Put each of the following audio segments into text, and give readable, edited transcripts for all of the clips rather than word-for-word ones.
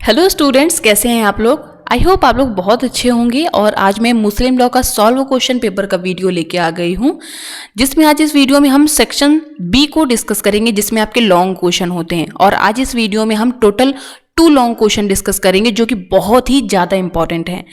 Hello students, कैसे हैं आप लोग। आई होप आप लोग बहुत अच्छे होंगे। और आज मैं मुस्लिम लॉ का सॉल्व क्वेश्चन पेपर का वीडियो लेके आ गई हूँ, जिसमें आज इस वीडियो में हम सेक्शन बी को डिस्कस करेंगे, जिसमें आपके लॉन्ग क्वेश्चन होते हैं। और आज इस वीडियो में हम टोटल 2 लॉन्ग क्वेश्चन डिस्कस करेंगे, जो कि बहुत ही ज़्यादा इंपॉर्टेंट हैं।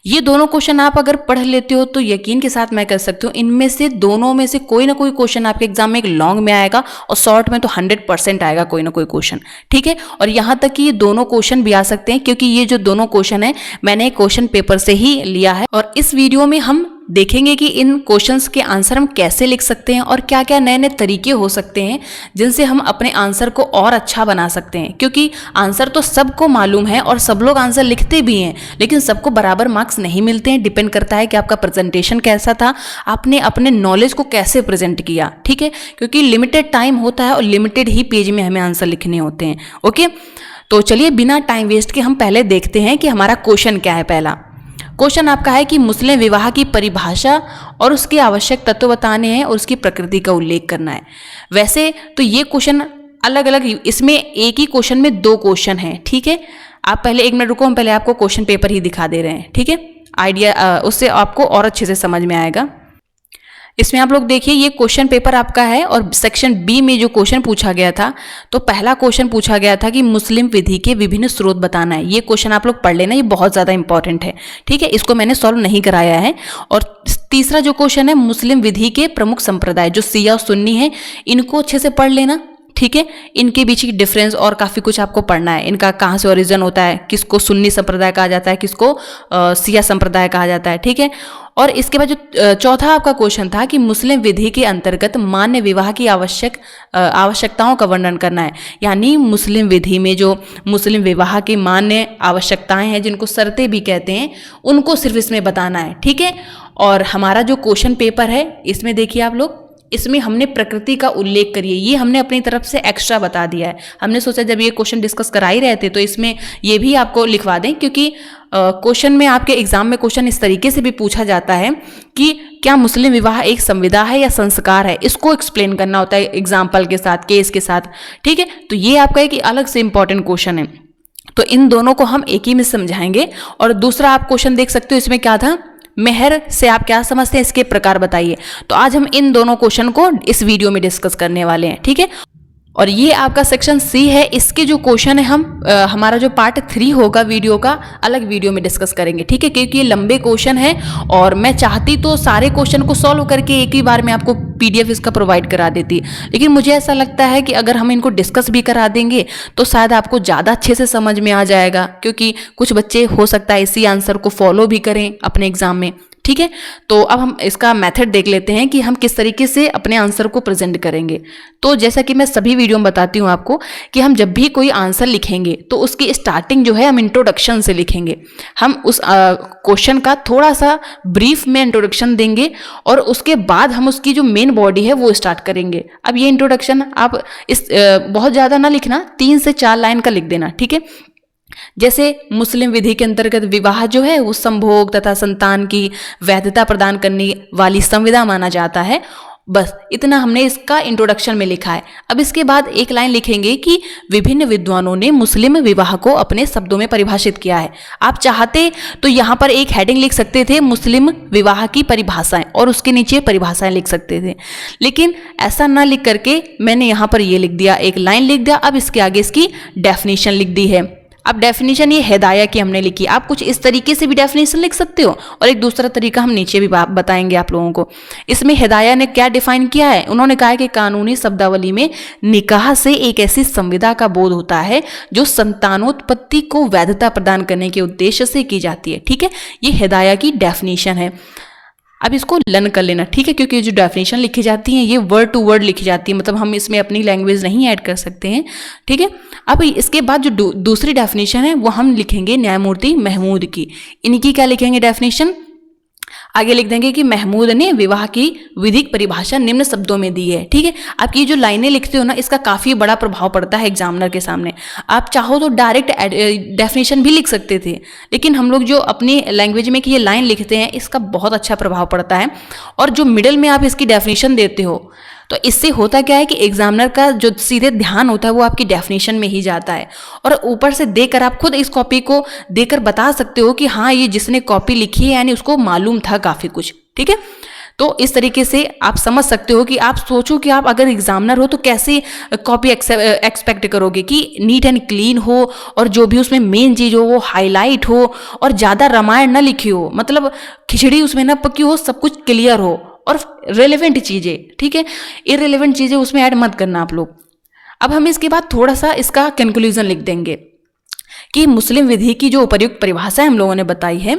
ये दोनों क्वेश्चन आप अगर पढ़ लेते हो तो यकीन के साथ मैं कह सकती हूँ इनमें से दोनों में से कोई ना कोई क्वेश्चन आपके एग्जाम में एक लॉन्ग में आएगा और शॉर्ट में तो 100% आएगा कोई ना कोई क्वेश्चन। ठीक है, और यहाँ तक कि ये दोनों क्वेश्चन भी आ सकते हैं, क्योंकि ये जो दोनों क्वेश्चन है मैंने क्वेश्चन पेपर से ही लिया है। और इस वीडियो में हम देखेंगे कि इन क्वेश्चंस के आंसर हम कैसे लिख सकते हैं और क्या क्या नए नए तरीके हो सकते हैं जिनसे हम अपने आंसर को और अच्छा बना सकते हैं। क्योंकि आंसर तो सबको मालूम है और सब लोग आंसर लिखते भी हैं, लेकिन सबको बराबर मार्क्स नहीं मिलते हैं। डिपेंड करता है कि आपका प्रेजेंटेशन कैसा था, आपने अपने नॉलेज को कैसे प्रेजेंट किया। ठीक है, क्योंकि लिमिटेड टाइम होता है और लिमिटेड ही पेज में हमें आंसर लिखने होते हैं। ओके, तो चलिए बिना टाइम वेस्ट के हम पहले देखते हैं कि हमारा क्वेश्चन क्या है। पहला क्वेश्चन आपका है कि मुस्लिम विवाह की परिभाषा और उसके आवश्यक तत्व बताने हैं और उसकी प्रकृति का उल्लेख करना है। वैसे तो ये क्वेश्चन अलग अलग, इसमें एक ही क्वेश्चन में 2 क्वेश्चन हैं। ठीक है, आप पहले 1 मिनट रुको, हम पहले आपको क्वेश्चन पेपर ही दिखा दे रहे हैं। ठीक है, आइडिया उससे आपको और अच्छे से समझ में आएगा। इसमें आप लोग देखिए, ये क्वेश्चन पेपर आपका है और सेक्शन बी में जो क्वेश्चन पूछा गया था, तो पहला क्वेश्चन पूछा गया था कि मुस्लिम विधि के विभिन्न स्रोत बताना है। ये क्वेश्चन आप लोग पढ़ लेना, ये बहुत ज़्यादा इंपॉर्टेंट है। ठीक है, इसको मैंने सॉल्व नहीं कराया है। और तीसरा जो क्वेश्चन है, मुस्लिम विधि के प्रमुख संप्रदाय जो शिया और सुन्नी है, इनको अच्छे से पढ़ लेना। ठीक है, इनके बीच की डिफरेंस और काफ़ी कुछ आपको पढ़ना है। इनका कहाँ से ओरिजिन होता है, किसको सुन्नी संप्रदाय कहा जाता है, किसको शिया संप्रदाय कहा जाता है। ठीक है, और इसके बाद जो चौथा आपका क्वेश्चन था कि मुस्लिम विधि के अंतर्गत मान्य विवाह की आवश्यकताओं का वर्णन करना है। यानी मुस्लिम विधि में जो मुस्लिम विवाह की मान्य आवश्यकताएं हैं, जिनको शर्तें भी कहते हैं, उनको सिर्फ इसमें बताना है। ठीक है, और हमारा जो क्वेश्चन पेपर है, इसमें देखिए आप लोग, इसमें हमने प्रकृति का उल्लेख करिए, ये हमने अपनी तरफ से एक्स्ट्रा बता दिया है। हमने सोचा जब ये क्वेश्चन डिस्कस करा ही रहे थे तो इसमें ये भी आपको लिखवा दें, क्योंकि क्वेश्चन में आपके एग्जाम में क्वेश्चन इस तरीके से भी पूछा जाता है कि क्या मुस्लिम विवाह एक संविदा है या संस्कार है, इसको एक्सप्लेन करना होता है एग्जाम्पल के साथ, केस के साथ। ठीक है, तो ये आपका एक अलग से इंपॉर्टेंट क्वेश्चन है। तो इन दोनों को हम एक ही में समझाएंगे। और दूसरा आप क्वेश्चन देख सकते हो, इसमें क्या था, मेहर से आप क्या समझते हैं, इसके प्रकार बताइए। तो आज हम इन दोनों क्वेश्चन को इस वीडियो में डिस्कस करने वाले हैं। ठीक है, और ये आपका सेक्शन सी है। इसके जो क्वेश्चन है हम हमारा जो पार्ट 3 होगा वीडियो का, अलग वीडियो में डिस्कस करेंगे। ठीक है, क्योंकि ये लंबे क्वेश्चन है और मैं चाहती तो सारे क्वेश्चन को सॉल्व करके एक ही बार में आपको PDF इसका प्रोवाइड करा देती, लेकिन मुझे ऐसा लगता है कि अगर हम इनको डिस्कस भी करा देंगे तो शायद आपको ज़्यादा अच्छे से समझ में आ जाएगा, क्योंकि कुछ बच्चे हो सकता है इसी आंसर को फॉलो भी करें अपने एग्जाम में। ठीक है, तो अब हम इसका मेथड देख लेते हैं कि हम किस तरीके से अपने आंसर को प्रेजेंट करेंगे। तो जैसा कि मैं सभी वीडियो में बताती हूँ आपको कि हम जब भी कोई आंसर लिखेंगे तो उसकी स्टार्टिंग जो है हम इंट्रोडक्शन से लिखेंगे। हम उस क्वेश्चन का थोड़ा सा ब्रीफ में इंट्रोडक्शन देंगे और उसके बाद हम उसकी जो मेन बॉडी है वो स्टार्ट करेंगे। अब ये इंट्रोडक्शन आप बहुत ज़्यादा ना लिखना, 3 से 4 लाइन का लिख देना। ठीक है, जैसे मुस्लिम विधि के अंतर्गत विवाह जो है वो संभोग तथा संतान की वैधता प्रदान करने वाली संविदा माना जाता है। बस इतना हमने इसका इंट्रोडक्शन में लिखा है। अब इसके बाद एक लाइन लिखेंगे कि विभिन्न विद्वानों ने मुस्लिम विवाह को अपने शब्दों में परिभाषित किया है। आप चाहते तो यहाँ पर एक हेडिंग लिख सकते थे, मुस्लिम विवाह की परिभाषाएं, और उसके नीचे परिभाषाएं लिख सकते थे, लेकिन ऐसा ना लिख करके मैंने यहाँ पर ये लिख दिया, एक लाइन लिख दिया। अब इसके आगे इसकी डेफिनेशन लिख दी है। अब डेफिनेशन ये हिदाया की हमने लिखी, आप कुछ इस तरीके से भी डेफिनेशन लिख सकते हो, और एक दूसरा तरीका हम नीचे भी बताएंगे आप लोगों को। इसमें हिदाया ने क्या डिफाइन किया है, उन्होंने कहा है कि कानूनी शब्दावली में निकाह से एक ऐसी संविदा का बोध होता है जो संतानोत्पत्ति को वैधता प्रदान करने के उद्देश्य से की जाती है। ठीक है, ये हिदाया की डेफिनेशन है। अब इसको लर्न कर लेना। ठीक है, क्योंकि जो डेफिनेशन लिखी जाती हैं ये वर्ड टू वर्ड लिखी जाती है, मतलब हम इसमें अपनी लैंग्वेज नहीं ऐड कर सकते हैं। ठीक है, अब इसके बाद जो दूसरी डेफिनेशन है वो हम लिखेंगे न्यायमूर्ति महमूद की। इनकी क्या लिखेंगे डेफिनेशन, आगे लिख देंगे कि महमूद ने विवाह की विधिक परिभाषा निम्न शब्दों में दी है। ठीक है, आप ये जो लाइनें लिखते हो ना, इसका काफ़ी बड़ा प्रभाव पड़ता है एग्जामिनर के सामने। आप चाहो तो डायरेक्ट डेफिनेशन भी लिख सकते थे, लेकिन हम लोग जो अपनी लैंग्वेज में कि ये लाइन लिखते हैं, इसका बहुत अच्छा प्रभाव पड़ता है। और जो मिडल में आप इसकी डेफिनेशन देते हो तो इससे होता क्या है कि एग्जामिनर का जो सीधे ध्यान होता है वो आपकी डेफिनेशन में ही जाता है, और ऊपर से देखकर आप खुद इस कॉपी को देखकर बता सकते हो कि हाँ ये जिसने कॉपी लिखी है यानी उसको मालूम था काफ़ी कुछ। ठीक है, तो इस तरीके से आप समझ सकते हो कि आप सोचो कि आप अगर एग्जामिनर हो तो कैसे कॉपी एक्सपेक्ट करोगे कि नीट एंड क्लीन हो और जो भी उसमें मेन चीज़ हो वो हाईलाइट हो और ज़्यादा रामायण ना लिखी हो, मतलब खिचड़ी उसमें ना पकी हो, सब कुछ क्लियर हो और रेलेवेंट चीज़ें। ठीक है, इररेलेवेंट चीज़ें उसमें ऐड मत करना आप लोग। अब हम इसके बाद थोड़ा सा इसका कंक्लूजन लिख देंगे कि मुस्लिम विधि की जो उपर्युक्त परिभाषा हम लोगों ने बताई है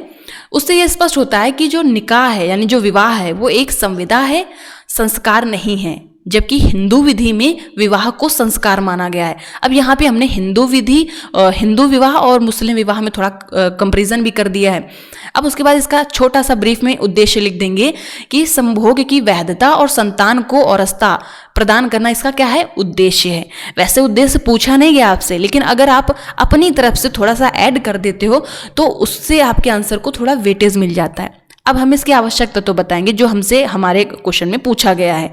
उससे यह स्पष्ट होता है कि जो निकाह है यानी जो विवाह है वो एक संविदा है, संस्कार नहीं है, जबकि हिंदू विधि में विवाह को संस्कार माना गया है। अब यहाँ पे हमने हिंदू विधि, हिंदू विवाह और मुस्लिम विवाह में थोड़ा कंपैरिजन भी कर दिया है। अब उसके बाद इसका छोटा सा ब्रीफ में उद्देश्य लिख देंगे कि संभोग की वैधता और संतान को औरसता प्रदान करना इसका क्या है, उद्देश्य है। वैसे उद्देश्य पूछा नहीं गया आपसे, लेकिन अगर आप अपनी तरफ से थोड़ा सा ऐड कर देते हो तो उससे आपके आंसर को थोड़ा वेटेज मिल जाता है। अब हम इसके आवश्यक तत्व बताएंगे जो हमसे हमारे क्वेश्चन में पूछा गया है।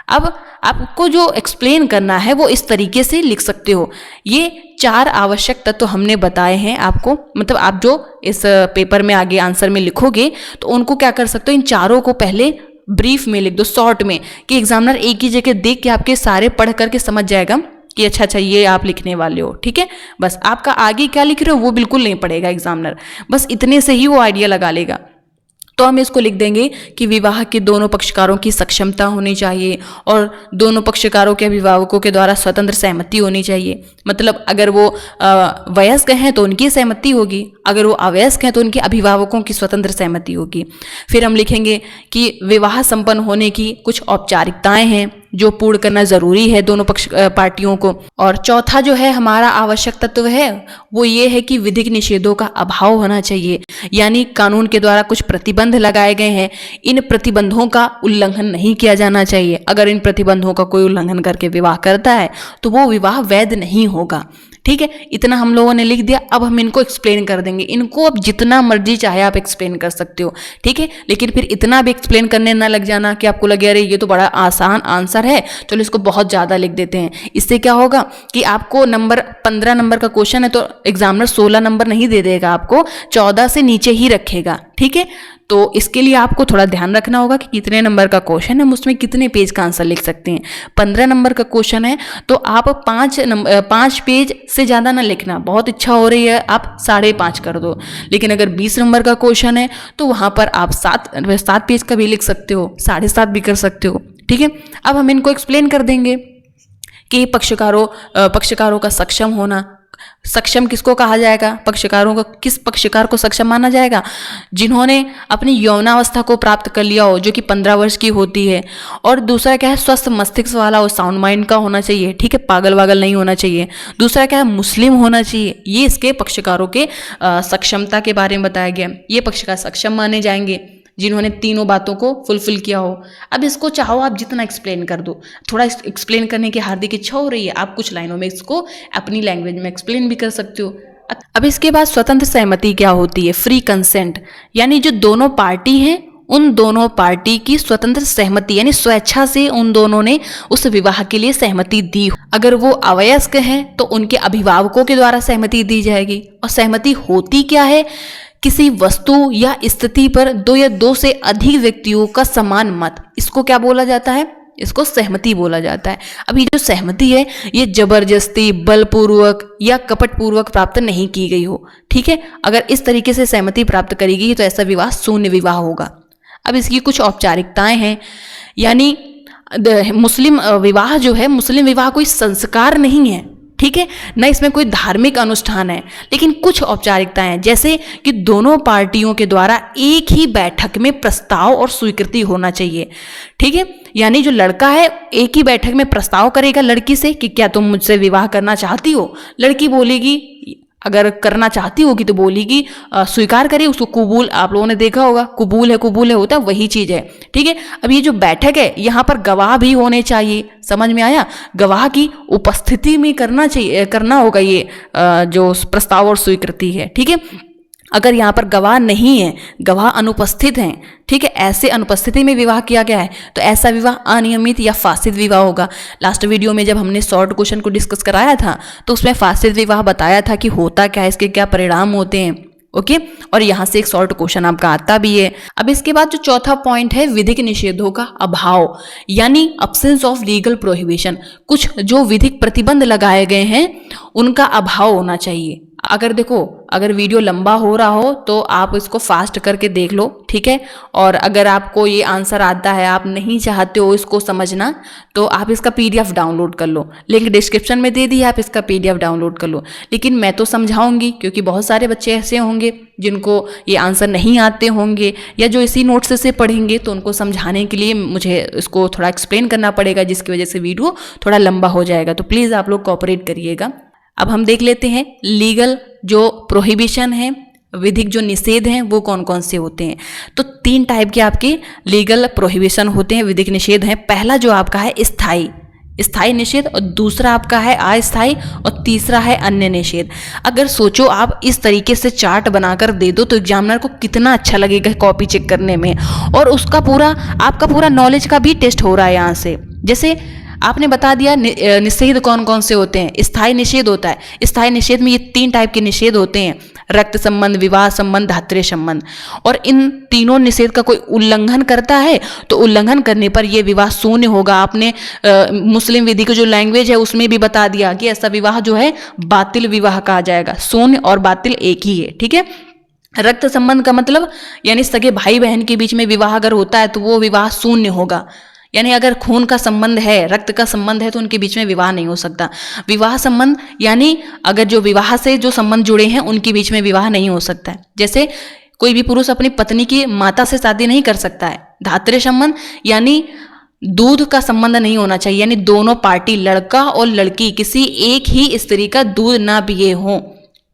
अब आपको जो एक्सप्लेन करना है वो इस तरीके से लिख सकते हो। ये 4 आवश्यक तत्व हमने बताए हैं आपको, मतलब आप जो इस पेपर में आगे आंसर में लिखोगे तो उनको क्या कर सकते हो, इन चारों को पहले ब्रीफ में लिख दो, शॉर्ट में, कि एग्जामिनर एक ही जगह देख के आपके सारे पढ़ करके समझ जाएगा कि अच्छा ये आप लिखने वाले हो। ठीक है, बस आपका आगे क्या लिख रहे हो वो बिल्कुल नहीं पढ़ेगा एग्जामिनर, बस इतने से ही वो आइडिया लगा लेगा। तो हम इसको लिख देंगे कि विवाह के दोनों पक्षकारों की सक्षमता होनी चाहिए और दोनों पक्षकारों के अभिभावकों के द्वारा स्वतंत्र सहमति होनी चाहिए। मतलब अगर वो वयस्क हैं तो उनकी सहमति होगी, अगर वो अवयस्क हैं तो उनके अभिभावकों की स्वतंत्र सहमति होगी। फिर हम लिखेंगे कि विवाह संपन्न होने की कुछ औपचारिकताएं हैं जो पूर्ण करना जरूरी है दोनों पक्ष पार्टियों को। और चौथा जो है हमारा आवश्यक तत्व है वो ये है कि विधिक निषेधों का अभाव होना चाहिए, यानी कानून के द्वारा कुछ प्रतिबंध लगाए गए हैं, इन प्रतिबंधों का उल्लंघन नहीं किया जाना चाहिए। अगर इन प्रतिबंधों का कोई उल्लंघन करके विवाह करता है तो वो विवाह वैध नहीं होगा। ठीक है, इतना हम लोगों ने लिख दिया। अब हम इनको एक्सप्लेन कर देंगे, इनको अब जितना मर्जी चाहे आप एक्सप्लेन कर सकते हो। ठीक है, लेकिन फिर इतना भी एक्सप्लेन करने ना लग जाना कि आपको लगे अरे ये तो बड़ा आसान आंसर है, चलो इसको बहुत ज़्यादा लिख देते हैं। इससे क्या होगा कि आपको 15 नंबर का क्वेश्चन है तो एग्जामिनर 16 नंबर नहीं दे देगा, आपको 14 से नीचे ही रखेगा। ठीक है, तो इसके लिए आपको थोड़ा ध्यान रखना होगा कि कितने नंबर का क्वेश्चन है, हम उसमें कितने पेज का आंसर लिख सकते हैं। 15 नंबर का क्वेश्चन है तो आप 5 पेज से ज़्यादा ना लिखना, बहुत इच्छा हो रही है आप 5.5 कर दो। लेकिन अगर 20 नंबर का क्वेश्चन है तो वहाँ पर आप 7 पेज का भी लिख सकते हो, 7.5 भी कर सकते हो। ठीक है, अब हम इनको एक्सप्लेन कर देंगे कि पक्षकारों का सक्षम होना। सक्षम किसको कहा जाएगा, पक्षकारों को, किस पक्षकार को सक्षम माना जाएगा, जिन्होंने अपनी यौनावस्था को प्राप्त कर लिया हो, जो कि 15 वर्ष की होती है। और दूसरा क्या है, स्वस्थ मस्तिष्क वाला हो, साउंड माइंड का होना चाहिए। ठीक है, पागल वागल नहीं होना चाहिए। दूसरा क्या है, मुस्लिम होना चाहिए। ये इसके पक्षकारों के सक्षमता के बारे में बताया गया। ये पक्षकार सक्षम माने जाएंगे जिन्होंने तीनों बातों को फुलफिल किया हो। अब इसको चाहो आप जितना एक्सप्लेन कर दो, थोड़ा एक्सप्लेन करने की हार्दिक इच्छा हो रही है, आप कुछ लाइनों में इसको अपनी लैंग्वेज में एक्सप्लेन भी कर सकते हो। अब इसके बाद स्वतंत्र सहमति क्या होती है, फ्री कंसेंट, यानी जो दोनों पार्टी हैं उन दोनों पार्टी की स्वतंत्र सहमति, यानी स्वेच्छा से उन दोनों ने उस विवाह के लिए सहमति दी। अगर वो अवयस्क हैं तो उनके अभिभावकों के द्वारा सहमति दी जाएगी। और सहमति होती क्या है, किसी वस्तु या स्थिति पर 2 या 2 से अधिक व्यक्तियों का समान मत, इसको क्या बोला जाता है, इसको सहमति बोला जाता है। अब ये जो सहमति है ये जबरदस्ती, बलपूर्वक या कपटपूर्वक प्राप्त नहीं की गई हो। ठीक है, अगर इस तरीके से सहमति प्राप्त करेगी तो ऐसा विवाह शून्य विवाह होगा। अब इसकी कुछ औपचारिकताएं हैं, यानी मुस्लिम विवाह जो है, मुस्लिम विवाह कोई संस्कार नहीं है। ठीक है, न इसमें कोई धार्मिक अनुष्ठान है, लेकिन कुछ औपचारिकताएं हैं, जैसे कि दोनों पार्टियों के द्वारा एक ही बैठक में प्रस्ताव और स्वीकृति होना चाहिए। ठीक है, यानी जो लड़का है एक ही बैठक में प्रस्ताव करेगा लड़की से कि क्या तुम मुझसे विवाह करना चाहती हो, लड़की बोलेगी, अगर करना चाहती होगी तो बोलेगी स्वीकार करे, उसको कबूल, आप लोगों ने देखा होगा कबूल है होता है, वही चीज़ है। ठीक है, अब ये जो बैठक है यहाँ पर गवाह भी होने चाहिए, समझ में आया, गवाह की उपस्थिति में करना होगा ये जो प्रस्ताव और स्वीकृति है। ठीक है, अगर यहाँ पर गवाह नहीं है, गवाह अनुपस्थित हैं, ठीक है, ऐसे अनुपस्थिति में विवाह किया गया है तो ऐसा विवाह अनियमित या फासिद विवाह होगा। लास्ट वीडियो में जब हमने शॉर्ट क्वेश्चन को डिस्कस कराया था तो उसमें फासिद विवाह बताया था कि होता क्या है, इसके क्या परिणाम होते हैं। ओके, और यहाँ से एक शॉर्ट क्वेश्चन आपका आता भी है। अब इसके बाद जो चौथा पॉइंट है, विधिक निषेधों का अभाव, यानी अब्सेंस ऑफ लीगल प्रोहिबिशन। कुछ जो विधिक प्रतिबंध लगाए गए हैं उनका अभाव होना चाहिए। अगर देखो, अगर वीडियो लंबा हो रहा हो तो आप इसको फास्ट करके देख लो, ठीक है। और अगर आपको ये आंसर आता है, आप नहीं चाहते हो इसको समझना, तो आप इसका पीडीएफ डाउनलोड कर लो, लिंक डिस्क्रिप्शन में दे दी, आप इसका पीडीएफ डाउनलोड कर लो। लेकिन मैं तो समझाऊंगी, क्योंकि बहुत सारे बच्चे ऐसे होंगे जिनको ये आंसर नहीं आते होंगे या जो इसी नोट्स से पढ़ेंगे, तो उनको समझाने के लिए मुझे इसको थोड़ा एक्सप्लेन करना पड़ेगा, जिसकी वजह से वीडियो थोड़ा लंबा हो जाएगा। तो प्लीज़ आप लोग कोऑपरेट करिएगा। अब हम देख लेते हैं लीगल जो प्रोहिबिशन है, विधिक जो निषेध हैं वो कौन कौन से होते हैं। तो 3 टाइप के आपके लीगल प्रोहिबिशन होते हैं, विधिक निषेध हैं। पहला जो आपका है स्थायी निषेध, और दूसरा आपका है अस्थायी, और तीसरा है अन्य निषेध। अगर सोचो आप इस तरीके से चार्ट बनाकर दे दो तो एग्जामिनर को कितना अच्छा लगेगा कॉपी चेक करने में, और उसका पूरा आपका पूरा नॉलेज का भी टेस्ट हो रहा है यहाँ से। जैसे आपने बता दिया निषेध कौन कौन से होते हैं। स्थायी निषेध होता है, स्थायी निषेध में ये 3 टाइप के निषेध होते हैं, रक्त संबंध, विवाह संबंध, धात्र्य संबंध। और इन तीनों निषेध का कोई उल्लंघन करता है तो उल्लंघन करने पर यह विवाह शून्य होगा। आपने मुस्लिम विधि की जो लैंग्वेज है उसमें भी बता दिया कि ऐसा विवाह जो है बातिल विवाह कहा जाएगा। शून्य और बातिल एक ही है, ठीक है। रक्त संबंध का मतलब यानी सगे भाई बहन के बीच में विवाह अगर होता है तो वो विवाह शून्य होगा, यानी अगर खून का संबंध है, रक्त का संबंध है तो उनके बीच में विवाह नहीं हो सकता। विवाह संबंध यानी अगर जो विवाह से जो संबंध जुड़े हैं उनके बीच में विवाह नहीं हो सकता है। जैसे कोई भी पुरुष अपनी पत्नी की माता से शादी नहीं कर सकता है। धात्र्य संबंध यानी दूध का संबंध नहीं होना चाहिए, यानी दोनों पार्टी लड़का और लड़की किसी एक ही स्त्री का दूध ना पिए हों,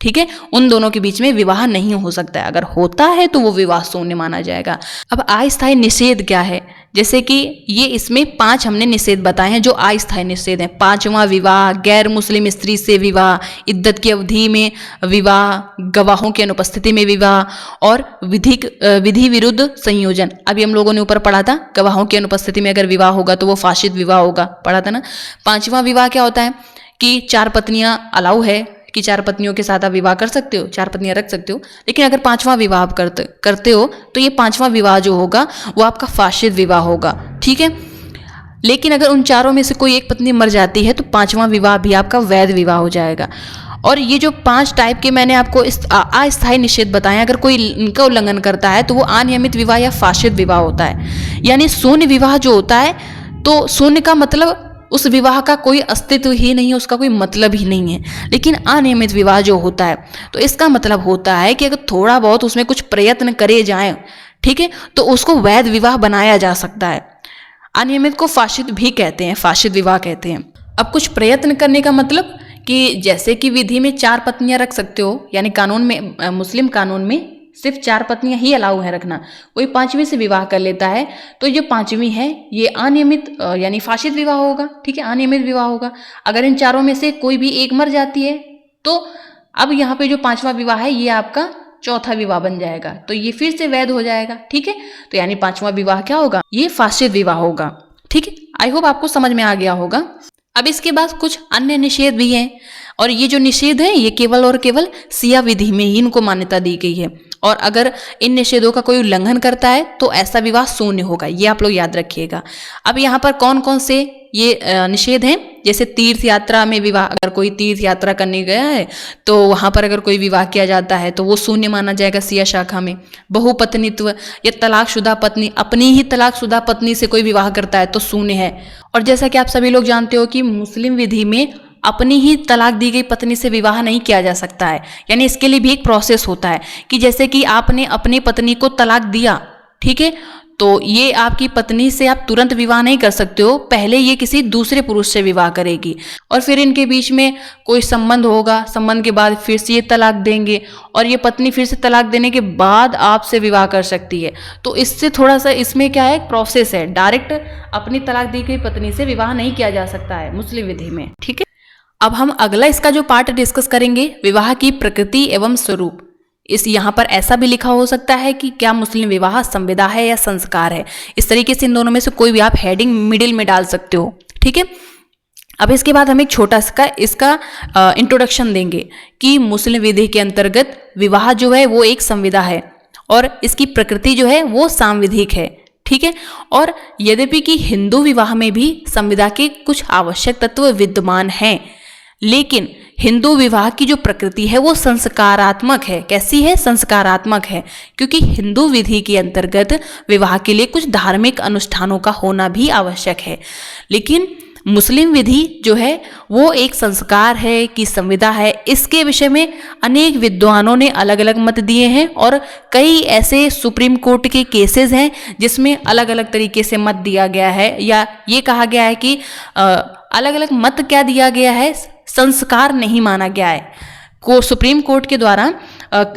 ठीक है, उन दोनों के बीच में विवाह नहीं हो सकता है। अगर होता है तो वो विवाह शून्य माना जाएगा। अब अस्थायी निषेध क्या है, जैसे कि ये इसमें 5 हमने निषेध बताए हैं जो अस्थायी निषेध हैं। 5वां विवाह, गैर मुस्लिम स्त्री से विवाह, इद्दत की अवधि में विवाह, गवाहों की अनुपस्थिति में विवाह, और विधि विरुद्ध संयोजन। अभी हम लोगों ने ऊपर पढ़ा था, गवाहों की अनुपस्थिति में अगर विवाह होगा तो वो फासिद विवाह होगा, पढ़ा था ना। 5वां विवाह क्या होता है कि 4 पत्नियां अलाउ है कि 4 पत्नियों के साथ आप विवाह कर सकते हो, 4 पत्नियां रख सकते हो। लेकिन अगर 5वां विवाह आप करते हो तो ये 5वां विवाह जो होगा वो आपका फासिद विवाह होगा, ठीक है। लेकिन अगर उन चारों में से कोई एक पत्नी मर जाती है तो 5वां विवाह भी आपका वैध विवाह हो जाएगा। और ये जो 5 टाइप के मैंने आपको अस्थायी निषेध बताए, अगर कोई इनका उल्लंघन करता है तो वो अनियमित विवाह या फासिद विवाह होता है। यानी शून्य विवाह जो होता है, तो शून्य का मतलब उस विवाह का कोई अस्तित्व ही नहीं है, उसका कोई मतलब ही नहीं है। लेकिन अनियमित विवाह जो होता है तो इसका मतलब होता है कि अगर थोड़ा बहुत उसमें कुछ प्रयत्न करे जाएं, ठीक है, तो उसको वैध विवाह बनाया जा सकता है। अनियमित को फासिद भी कहते हैं, फासिद विवाह कहते हैं। अब कुछ प्रयत्न करने का मतलब कि जैसे कि विधि में 4 पत्नियां रख सकते हो, यानी कानून में, मुस्लिम कानून में सिर्फ 4 पत्नियां ही अलाउ है रखना। कोई 5वीं से विवाह कर लेता है तो जो 5वीं है ये अनियमित यानी फासिद विवाह होगा, ठीक है, अनियमित विवाह होगा। अगर इन चारों में से कोई भी एक मर जाती है तो अब यहाँ पे जो 5वां विवाह है ये आपका चौथा विवाह बन जाएगा, तो ये फिर से वैध हो जाएगा, ठीक है। तो यानी 5वां विवाह क्या होगा, ये फासिद विवाह होगा, ठीक है। आई होप आपको समझ में आ गया होगा। अब इसके बाद कुछ अन्य निषेध भी हैं, और ये जो निषेध है ये केवल और केवल सिया विधि में ही इनको मान्यता दी गई है। और अगर इन निषेधों का कोई उल्लंघन करता है तो ऐसा विवाह शून्य होगा, ये आप लोग याद रखिएगा। अब यहाँ पर कौन कौन से ये निषेध हैं, जैसे तीर्थ यात्रा में विवाह, अगर कोई तीर्थ यात्रा करने गया है तो वहाँ पर अगर कोई विवाह किया जाता है तो वो शून्य माना जाएगा सिया शाखा में। बहुपत्नीत्व या तलाकशुदा पत्नी, अपनी ही तलाकशुदा पत्नी से कोई विवाह करता है तो शून्य है। और जैसा कि आप सभी लोग जानते हो कि मुस्लिम विधि में अपनी ही तलाक दी गई पत्नी से विवाह नहीं किया जा सकता है, यानी इसके लिए भी एक प्रोसेस होता है कि जैसे कि आपने अपनी पत्नी को तलाक दिया, ठीक है, तो ये आपकी पत्नी से आप तुरंत विवाह नहीं कर सकते हो, पहले ये किसी दूसरे पुरुष से विवाह करेगी और फिर इनके बीच में कोई संबंध होगा, संबंध के बाद फिर से ये तलाक देंगे और ये पत्नी फिर से तलाक देने के बाद आपसे विवाह कर सकती है। तो इससे थोड़ा सा इसमें क्या है, प्रोसेस है, डायरेक्ट अपनी तलाक दी गई पत्नी से विवाह नहीं किया जा सकता है मुस्लिम विधि में, ठीक है। अब हम अगला इसका जो पार्ट डिस्कस करेंगे, विवाह की प्रकृति एवं स्वरूप, इस यहाँ पर ऐसा भी लिखा हो सकता है कि क्या मुस्लिम विवाह संविदा है या संस्कार है। इस तरीके से इन दोनों में से कोई भी आप हेडिंग मिडिल में डाल सकते हो, ठीक है। अब इसके बाद हम एक छोटा इसका इंट्रोडक्शन देंगे कि मुस्लिम विधि के अंतर्गत विवाह जो है वो एक संविदा है और इसकी प्रकृति जो है वो सांविधिक है, ठीक है। और यद्यपि कि हिंदू विवाह में भी संविदा के कुछ आवश्यक तत्व विद्यमान हैं, लेकिन हिंदू विवाह की जो प्रकृति है वो संस्कारात्मक है। कैसी है? संस्कारात्मक है, क्योंकि हिंदू विधि के अंतर्गत विवाह के लिए कुछ धार्मिक अनुष्ठानों का होना भी आवश्यक है। लेकिन मुस्लिम विधि जो है वो एक संस्कार है कि संविदा है। इसके विषय में अनेक विद्वानों ने अलग अलग मत दिए हैं और कई ऐसे सुप्रीम कोर्ट के केसेस हैं जिसमें अलग अलग तरीके से मत दिया गया है, या ये कहा गया है कि अलग अलग मत क्या दिया गया है, संस्कार नहीं माना गया है। सुप्रीम कोर्ट के द्वारा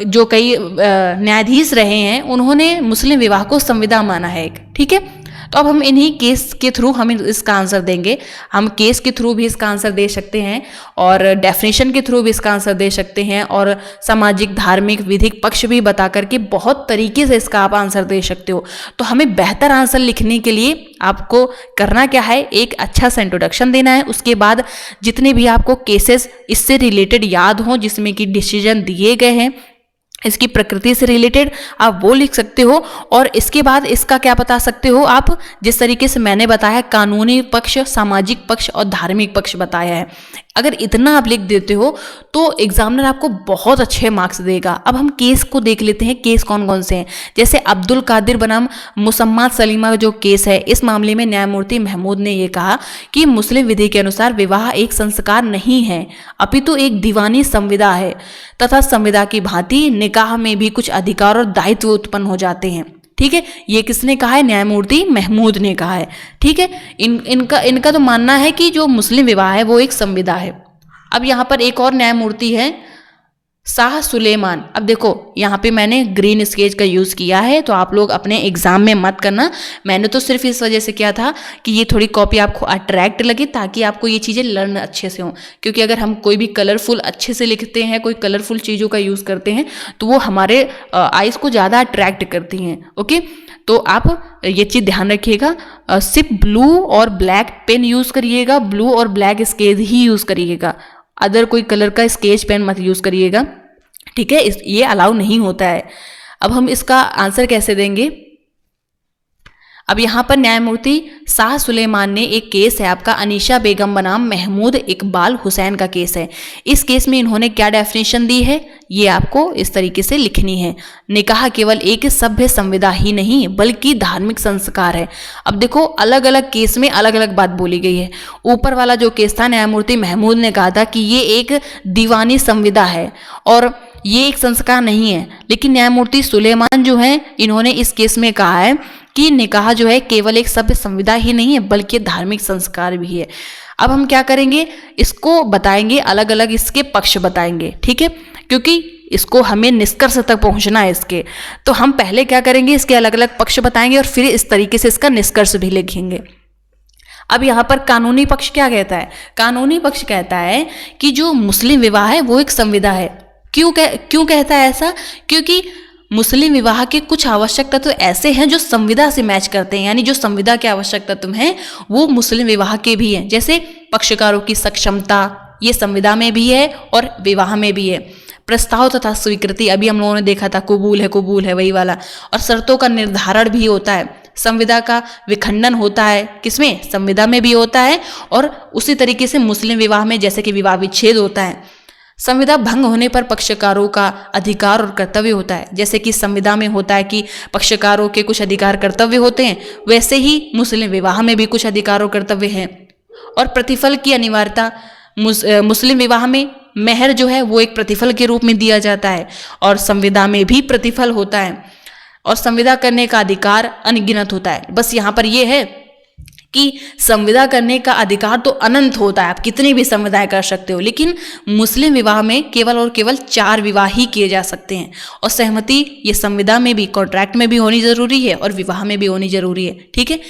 जो कई न्यायाधीश रहे हैं उन्होंने मुस्लिम विवाह को संविदा माना है, ठीक है। तो अब हम इन्हीं केस के थ्रू हम इसका आंसर देंगे। हम केस के थ्रू भी इसका आंसर दे सकते हैं और डेफिनेशन के थ्रू भी इसका आंसर दे सकते हैं और सामाजिक, धार्मिक, विधिक पक्ष भी बता करके बहुत तरीके से इसका आप आंसर दे सकते हो। तो हमें बेहतर आंसर लिखने के लिए आपको करना क्या है, एक अच्छा सा इंट्रोडक्शन देना है। उसके बाद जितने भी आपको केसेस इससे रिलेटेड याद हों जिसमें कि डिसीजन दिए गए हैं, इसकी प्रकृति से रिलेटेड आप वो लिख सकते हो। और इसके बाद इसका क्या बता सकते हो आप, जिस तरीके से मैंने बताया कानूनी पक्ष, सामाजिक पक्ष और धार्मिक पक्ष बताया है। अगर इतना आप लिख देते हो तो एग्जामिनर आपको बहुत अच्छे मार्क्स देगा। अब हम केस को देख लेते हैं, केस कौन कौन से हैं। जैसे अब्दुल कादिर बनाम मुसम्मा सलीमा जो केस है, इस मामले में न्यायमूर्ति महमूद ने यह कहा कि मुस्लिम विधि के अनुसार विवाह एक संस्कार नहीं है अपितु एक दीवानी संविदा है तथा संविदा की भांति निकाह में भी कुछ अधिकार और दायित्व उत्पन्न हो जाते हैं, ठीक है। ये किसने कहा है? न्यायमूर्ति महमूद ने कहा है, ठीक है। इनका तो मानना है कि जो मुस्लिम विवाह है वो एक संविदा है। अब यहाँ पर एक और न्यायमूर्ति है शाह सुलेमान। अब देखो यहाँ पे मैंने ग्रीन स्केच का यूज़ किया है, तो आप लोग अपने एग्जाम में मत करना। मैंने तो सिर्फ इस वजह से किया था कि ये थोड़ी कॉपी आपको अट्रैक्ट लगे, ताकि आपको ये चीज़ें लर्न अच्छे से हों। क्योंकि अगर हम कोई भी कलरफुल अच्छे से लिखते हैं, कोई कलरफुल चीज़ों का यूज़ करते हैं, तो वो हमारे आइज़ को ज़्यादा अट्रैक्ट करती हैं, ओके। तो आप ये चीज़ ध्यान रखिएगा, सिर्फ ब्लू और ब्लैक पेन यूज़ करिएगा, ब्लू और ब्लैक स्केच ही यूज़ करिएगा, अदर कोई कलर का स्केच पेन मत यूज़ करिएगा, ठीक है। ये अलाउ नहीं होता है। अब हम इसका आंसर कैसे देंगे? अब यहाँ पर न्यायमूर्ति शाह सुलेमान ने एक केस है आपका अनीशा बेगम बनाम महमूद इकबाल हुसैन का केस है। इस केस में इन्होंने क्या डेफिनेशन दी है, ये आपको इस तरीके से लिखनी है। निकाह केवल एक सभ्य संविदा ही नहीं बल्कि धार्मिक संस्कार है। अब देखो अलग अलग केस में अलग अलग बात बोली गई है। ऊपर वाला जो केस था न्यायमूर्ति महमूद ने कहा था कि ये एक दीवानी संविदा है और ये एक संस्कार नहीं है, लेकिन न्यायमूर्ति सुलेमान जो हैं इन्होंने इस केस में कहा है कि निकाह जो है केवल एक सभ्य संविदा ही नहीं है बल्कि धार्मिक संस्कार भी है। अब हम क्या करेंगे, इसको बताएंगे, अलग अलग इसके पक्ष बताएंगे, ठीक है, क्योंकि इसको हमें निष्कर्ष तक पहुंचना है इसके। तो हम पहले क्या करेंगे, इसके अलग अलग पक्ष बताएंगे और फिर इस तरीके से इसका निष्कर्ष भी लिखेंगे। अब यहाँ पर कानूनी पक्ष क्या कहता है? कानूनी पक्ष कहता है कि जो मुस्लिम विवाह है वो एक संविदा है। क्यों कहता है ऐसा? क्योंकि मुस्लिम विवाह के कुछ आवश्यक तत्व ऐसे हैं जो संविदा से मैच करते हैं, यानी जो संविदा के आवश्यक तत्व हैं वो मुस्लिम विवाह के भी हैं। जैसे पक्षकारों की सक्षमता, ये संविदा में भी है और विवाह में भी है। प्रस्ताव तथा स्वीकृति, अभी हम लोगों ने देखा था कबूल है वही वाला। और शर्तों का निर्धारण भी होता है। संविदा का विखंडन होता है, किसमें? संविदा में भी होता है। और उसी तरीके से मुस्लिम विवाह में जैसे कि विवाह विच्छेद होता है। संविदा भंग होने पर पक्षकारों का अधिकार और कर्तव्य होता है। जैसे कि संविदा में होता है कि पक्षकारों के कुछ अधिकार कर्तव्य होते हैं, वैसे ही मुस्लिम विवाह में भी कुछ अधिकार और कर्तव्य हैं। और प्रतिफल की अनिवार्यता, मुस्लिम विवाह में मेहर जो है वो एक प्रतिफल के रूप में दिया जाता है और संविदा में भी प्रतिफल होता है। और संविदा करने का अधिकार अनगिनत होता है। बस यहाँ पर ये है कि संविदा करने का अधिकार तो अनंत होता है, आप कितनी भी संविदाएं कर सकते हो, लेकिन मुस्लिम विवाह में केवल और केवल 4 विवाह ही किए जा सकते हैं। और सहमति ये संविदा में भी, कॉन्ट्रैक्ट में भी होनी जरूरी है और विवाह में भी होनी जरूरी है, ठीक है।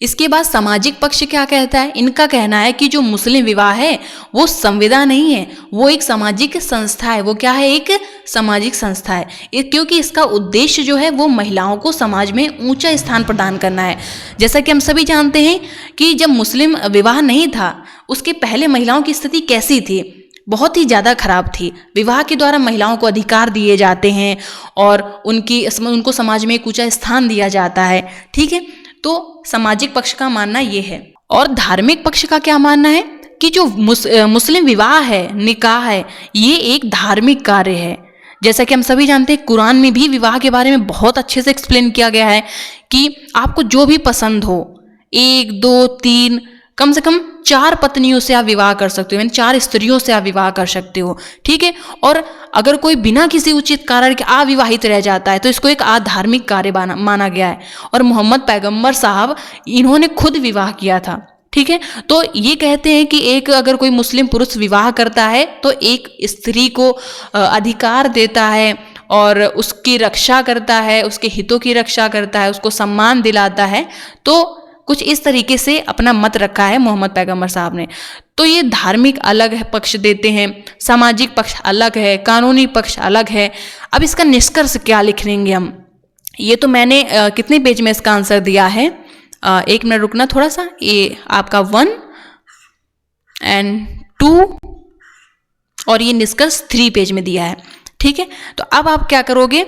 इसके बाद सामाजिक पक्ष क्या कहता है? इनका कहना है कि जो मुस्लिम विवाह है वो संविदा नहीं है, वो एक सामाजिक संस्था है। वो क्या है? एक सामाजिक संस्था है, क्योंकि इसका उद्देश्य जो है वो महिलाओं को समाज में ऊंचा स्थान प्रदान करना है। जैसा कि हम सभी जानते हैं कि जब मुस्लिम विवाह नहीं था उसके पहले महिलाओं की स्थिति कैसी थी? बहुत ही ज़्यादा खराब थी। विवाह के द्वारा महिलाओं को अधिकार दिए जाते हैं और उनको समाज में एक ऊंचा स्थान दिया जाता है। ठीक है, तो सामाजिक पक्ष का मानना ये है। और धार्मिक पक्ष का क्या मानना है कि जो मुस्लिम विवाह है, निकाह है, ये एक धार्मिक कार्य है। जैसा कि हम सभी जानते हैं कुरान में भी विवाह के बारे में बहुत अच्छे से एक्सप्लेन किया गया है कि आपको जो भी पसंद हो, 1, 2, 3, कम से कम 4 पत्नियों से आप विवाह कर सकते हो, यानी 4 स्त्रियों से आप विवाह कर सकते हो। ठीक है, और अगर कोई बिना किसी उचित कारण के अविवाहित रह जाता है तो इसको एक अधार्मिक कार्य माना गया है। और मोहम्मद पैगंबर साहब इन्होंने खुद विवाह किया था। ठीक है, तो ये कहते हैं कि एक अगर कोई मुस्लिम पुरुष विवाह करता है तो एक स्त्री को अधिकार देता है और उसकी रक्षा करता है, उसके हितों की रक्षा करता है, उसको सम्मान दिलाता है। तो कुछ इस तरीके से अपना मत रखा है मोहम्मद पैगंबर साहब ने। तो ये धार्मिक अलग है पक्ष देते हैं, सामाजिक पक्ष अलग है, कानूनी पक्ष अलग है। अब इसका निष्कर्ष क्या लिख लेंगे हम? ये तो मैंने कितने पेज में इसका आंसर दिया है, 1 मिनट रुकना थोड़ा सा। ये आपका 1 और 2 और ये निष्कर्ष 3 पेज में दिया है। ठीक है, तो अब आप क्या करोगे?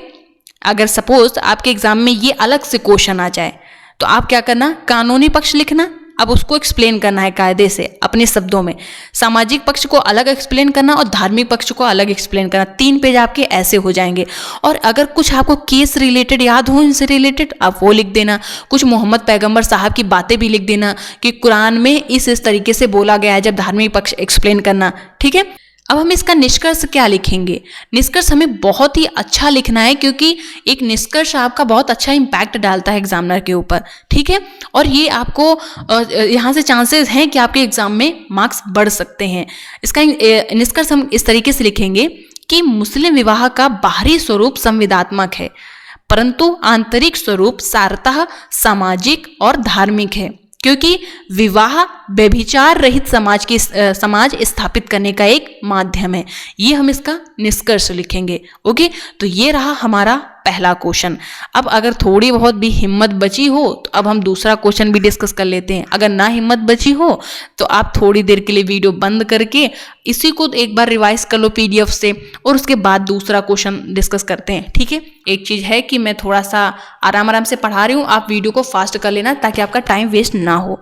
अगर सपोज आपके एग्जाम में ये अलग से क्वेश्चन आ जाए तो आप क्या करना? कानूनी पक्ष लिखना, अब उसको एक्सप्लेन करना है कायदे से अपने शब्दों में। सामाजिक पक्ष को अलग एक्सप्लेन करना और धार्मिक पक्ष को अलग एक्सप्लेन करना। 3 पेज आपके ऐसे हो जाएंगे। और अगर कुछ आपको केस रिलेटेड याद हो इनसे रिलेटेड, आप वो लिख देना। कुछ मोहम्मद पैगंबर साहब की बातें भी लिख देना कि कुरान में इस तरीके से बोला गया है जब धार्मिक पक्ष एक्सप्लेन करना। ठीक है, अब हम इसका निष्कर्ष क्या लिखेंगे? निष्कर्ष हमें बहुत ही अच्छा लिखना है, क्योंकि एक निष्कर्ष आपका बहुत अच्छा इम्पैक्ट डालता है एग्जामिनर के ऊपर। ठीक है, और ये आपको यहाँ से चांसेस हैं कि आपके एग्जाम में मार्क्स बढ़ सकते हैं। इसका निष्कर्ष हम इस तरीके से लिखेंगे कि मुस्लिम विवाह का बाहरी स्वरूप संविदात्मक है, परंतु आंतरिक स्वरूप सारतः सामाजिक और धार्मिक है, क्योंकि विवाह व्यभिचार रहित समाज स्थापित करने का एक माध्यम है। ये हम इसका निष्कर्ष लिखेंगे। ओके, तो ये रहा हमारा पहला क्वेश्चन। अब अगर थोड़ी बहुत भी हिम्मत बची हो तो अब हम दूसरा क्वेश्चन भी डिस्कस कर लेते हैं। अगर ना हिम्मत बची हो तो आप थोड़ी देर के लिए वीडियो बंद करके इसी को एक बार रिवाइज कर लो PDF से, और उसके बाद दूसरा क्वेश्चन डिस्कस करते हैं। ठीक है, एक चीज़ है कि मैं थोड़ा सा आराम से पढ़ा रही हूँ, आप वीडियो को फास्ट कर लेना ताकि आपका टाइम वेस्ट ना हो।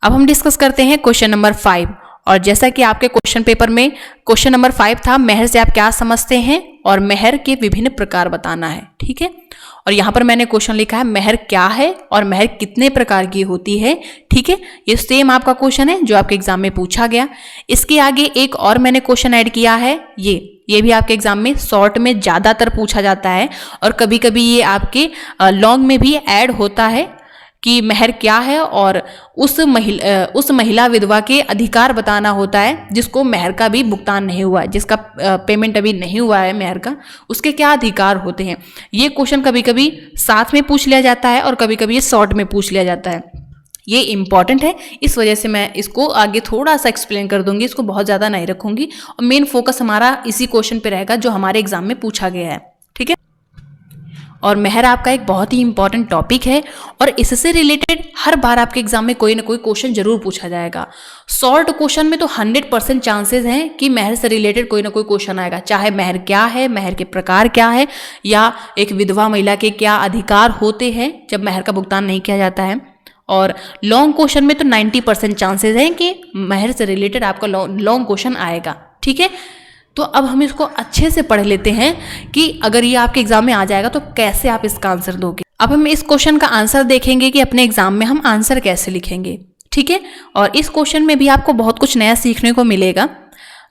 अब हम डिस्कस करते हैं क्वेश्चन नंबर 5। और जैसा कि आपके क्वेश्चन पेपर में क्वेश्चन नंबर 5 था, मेहर से आप क्या समझते हैं और मेहर के विभिन्न प्रकार बताना है। ठीक है, और यहाँ पर मैंने क्वेश्चन लिखा है मेहर क्या है और मेहर कितने प्रकार की होती है। ठीक है, ये सेम आपका क्वेश्चन है जो आपके एग्जाम में पूछा गया। इसके आगे एक और मैंने क्वेश्चन ऐड किया है, ये भी आपके एग्जाम में शॉर्ट में ज़्यादातर पूछा जाता है और कभी कभी ये आपके लॉन्ग में भी ऐड होता है कि मेहर क्या है, और उस महिला विधवा के अधिकार बताना होता है जिसको मेहर का भी भुगतान नहीं हुआ है, जिसका पेमेंट अभी नहीं हुआ है मेहर का, उसके क्या अधिकार होते हैं। ये क्वेश्चन कभी कभी साथ में पूछ लिया जाता है और कभी कभी ये शॉर्ट में पूछ लिया जाता है। ये इंपॉर्टेंट है, इस वजह से मैं इसको आगे थोड़ा सा एक्सप्लेन कर दूंगी, इसको बहुत ज़्यादा नहीं रखूंगी और मेन फोकस हमारा इसी क्वेश्चन पे रहेगा जो हमारे एग्जाम में पूछा गया है। ठीक है, और मेहर आपका एक बहुत ही इंपॉर्टेंट टॉपिक है और इससे रिलेटेड हर बार आपके एग्जाम में कोई ना कोई क्वेश्चन जरूर पूछा जाएगा। शॉर्ट क्वेश्चन में तो 100% चांसेस हैं कि मेहर से रिलेटेड कोई ना कोई क्वेश्चन आएगा, चाहे मेहर क्या है, मेहर के प्रकार क्या है, या एक विधवा महिला के क्या अधिकार होते हैं जब मेहर का भुगतान नहीं किया जाता है। और लॉन्ग क्वेश्चन में तो 90% चांसेस हैं कि मेहर से रिलेटेड आपका लॉन्ग क्वेश्चन आएगा। ठीक है, तो अब हम इसको अच्छे से पढ़ लेते हैं कि अगर ये आपके एग्जाम में आ जाएगा तो कैसे आप इसका आंसर दोगे। अब हम इस क्वेश्चन का आंसर देखेंगे कि अपने एग्जाम में हम आंसर कैसे लिखेंगे। ठीक है, और इस क्वेश्चन में भी आपको बहुत कुछ नया सीखने को मिलेगा।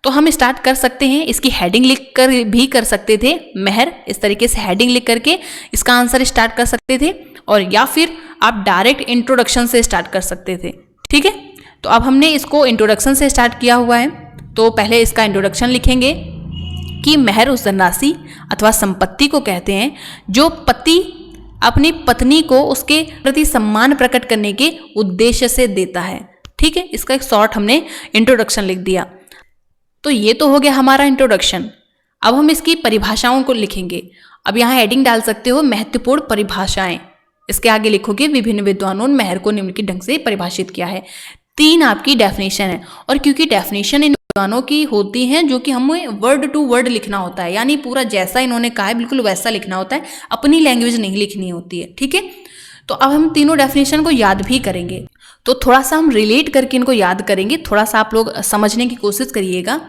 तो हम स्टार्ट कर सकते हैं, इसकी हेडिंग लिख कर भी कर सकते थे, मेहर इस तरीके से हेडिंग लिख करके इसका आंसर स्टार्ट कर सकते थे, और या फिर आप डायरेक्ट इंट्रोडक्शन से स्टार्ट कर सकते थे। ठीक है, तो अब हमने इसको इंट्रोडक्शन से स्टार्ट किया हुआ है, तो पहले इसका इंट्रोडक्शन लिखेंगे कि मेहर उस धनराशि अथवा संपत्ति को कहते हैं जो पति अपनी पत्नी को उसके प्रति सम्मान प्रकट करने के उद्देश्य से देता है। ठीक है, इसका एक शॉर्ट हमने इंट्रोडक्शन लिख दिया। तो ये तो हो गया हमारा इंट्रोडक्शन। अब हम इसकी परिभाषाओं को लिखेंगे। अब यहाँ हेडिंग डाल सकते हो महत्वपूर्ण परिभाषाएं। इसके आगे लिखोगे विभिन्न विद्वानों ने मेहर को निम्नलिखित ढंग से परिभाषित किया है। 3 आपकी डेफिनेशन है, और क्योंकि डेफिनेशन इन विद्वानों की होती हैं जो कि हमें वर्ड टू वर्ड लिखना होता है, यानी पूरा जैसा इन्होंने कहा है बिल्कुल वैसा लिखना होता है, अपनी लैंग्वेज नहीं लिखनी होती है। ठीक है, तो अब हम तीनों डेफिनेशन को याद भी करेंगे। तो थोड़ा सा हम रिलेट करके इनको याद करेंगे, थोड़ा सा आप लोग समझने की कोशिश करिएगा।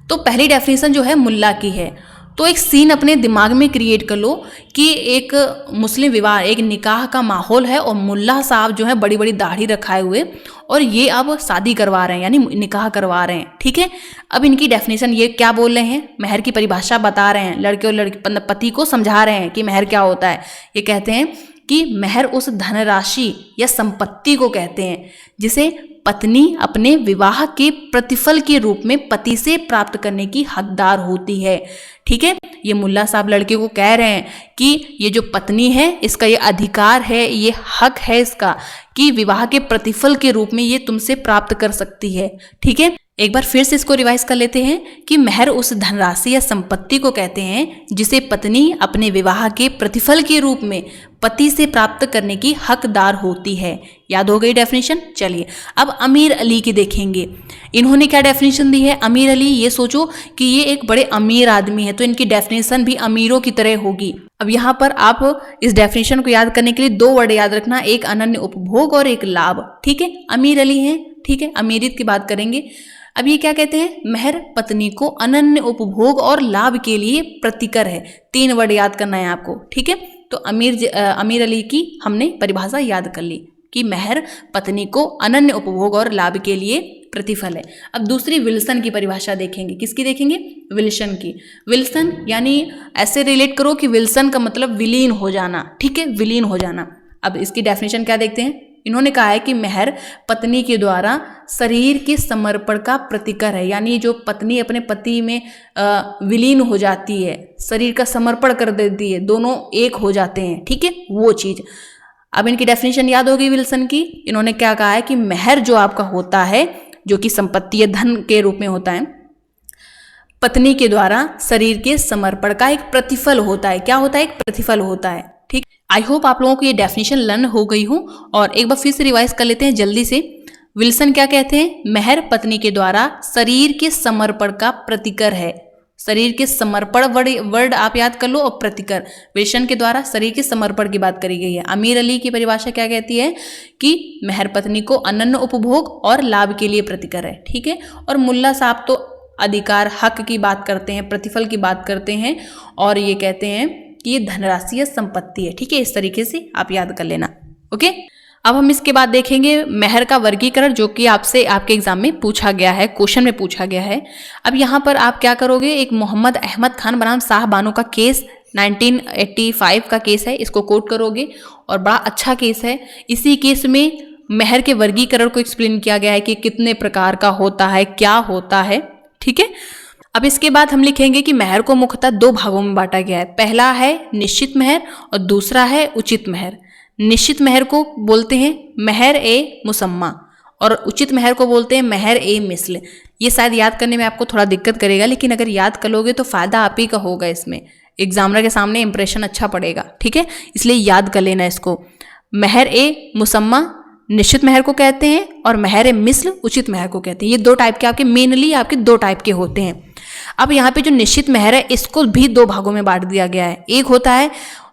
तो पहली डेफिनेशन जो है मुल्ला की है। तो एक सीन अपने दिमाग में क्रिएट कर लो कि एक मुस्लिम विवाह, एक निकाह का माहौल है और मुल्ला साहब जो है बड़ी बड़ी दाढ़ी रखाए हुए और ये अब शादी करवा रहे हैं, यानी निकाह करवा रहे हैं। ठीक है, अब इनकी डेफिनेशन ये क्या बोल रहे हैं, महर की परिभाषा बता रहे हैं, लड़के और लड़की पति को समझा रहे हैं कि महर क्या होता है। ये कहते हैं कि महर उस धनराशि या संपत्ति को कहते हैं जिसे पत्नी अपने विवाह के प्रतिफल के रूप में पति से प्राप्त करने की हकदार होती है। ठीक है, ये मुल्ला साहब लड़के को कह रहे हैं कि ये जो पत्नी है इसका ये अधिकार है, ये हक है इसका कि विवाह के प्रतिफल के रूप में ये तुमसे प्राप्त कर सकती है। ठीक है, एक बार फिर से इसको रिवाइज कर लेते हैं कि महर उस धनराशि या संपत्ति को कहते हैं जिसे पत्नी अपने विवाह के प्रतिफल के रूप में पति से प्राप्त करने की हकदार होती है। याद हो गई डेफिनेशन। चलिए अब अमीर अली की देखेंगे। इन्होंने क्या डेफिनेशन दी है। अमीर अली, ये सोचो कि ये एक बड़े अमीर आदमी है, तो इनकी डेफिनेशन भी अमीरों की तरह होगी। अब यहाँ पर आप इस डेफिनेशन को याद करने के लिए 2 वर्ड याद रखना, एक अनन्य उपभोग और एक लाभ। ठीक है, अमीर अली हैं, ठीक है, अमीरियत की बात करेंगे। अब ये क्या कहते हैं, महर पत्नी को अनन्य उपभोग और लाभ के लिए प्रतिकर है। 3 वर्ड याद करना है आपको। ठीक है, तो अमीर अली की हमने परिभाषा याद कर ली कि महर पत्नी को अनन्य उपभोग और लाभ के लिए प्रतिफल है। अब दूसरी विल्सन की परिभाषा देखेंगे। किसकी देखेंगे, विल्सन की। विल्सन यानी ऐसे रिलेट करो कि विल्सन का मतलब विलीन हो जाना। ठीक है, विलीन हो जाना। अब इसकी डेफिनेशन क्या देखते हैं। इन्होंने कहा है कि महर पत्नी के द्वारा शरीर के समर्पण का प्रतिकर है, यानी जो पत्नी अपने पति में विलीन हो जाती है, शरीर का समर्पण कर देती है, दोनों एक हो जाते हैं। ठीक है, वो चीज। अब इनकी डेफिनेशन याद होगी विल्सन की। इन्होंने क्या कहा है कि महर जो आपका होता है, जो कि संपत्ति या धन के रूप में होता है, पत्नी के द्वारा शरीर के समर्पण का एक प्रतिफल होता है। क्या होता है, एक प्रतिफल होता है। ठीक, आई होप आप लोगों को ये डेफिनेशन लर्न हो गई हो, और एक बार फिर से रिवाइज कर लेते हैं जल्दी से। विल्सन क्या कहते हैं, महर पत्नी के द्वारा शरीर के समर्पण का प्रतिकर है। शरीर के समर्पण वर्ड आप याद कर लो, और प्रतिकर विल्सन के द्वारा शरीर के समर्पण की बात करी गई है। अमीर अली की परिभाषा क्या कहती है कि महर पत्नी को अनन्य उपभोग और लाभ के लिए प्रतिकर है। ठीक है, और मुल्ला साहब तो अधिकार हक की बात करते हैं, प्रतिफल की बात करते हैं, और ये कहते हैं कि ये धनराशि या संपत्ति है। ठीक है, इस तरीके से आप याद कर लेना। ओके, अब हम इसके बाद देखेंगे महर का वर्गीकरण, जो कि आपसे आपके एग्जाम में पूछा गया है, क्वेश्चन में पूछा गया है। अब यहाँ पर आप क्या करोगे, एक मोहम्मद अहमद खान बनाम शाह बानो का केस 1985 का केस है, इसको कोट करोगे, और बड़ा अच्छा केस है। इसी केस में महर के वर्गीकरण को एक्सप्लेन किया गया है कि कितने प्रकार का होता है, क्या होता है। ठीक है, अब इसके बाद हम लिखेंगे कि महर को मुख्यतः 2 भागों में बांटा गया है। पहला है निश्चित महर और दूसरा है उचित महर। निश्चित महर को बोलते हैं महर ए मुसम्मा, और उचित महर को बोलते हैं महर ए मिस्ल। ये शायद याद करने में आपको थोड़ा दिक्कत करेगा, लेकिन अगर याद कर लोगे तो फ़ायदा आप ही का होगा, इसमें एग्जामिनर के सामने इंप्रेशन अच्छा पड़ेगा। ठीक है, इसलिए याद कर लेना इसको। महर ए मुसम्मा निश्चित महर को कहते हैं, और महर ए मिस्ल उचित महर को कहते हैं। ये 2 टाइप के आपके मेनली आपके 2 टाइप के होते हैं। अब यहाँ पे जो निश्चित महर है इसको भी 2 भागों में बांट दिया गया है। एक होता है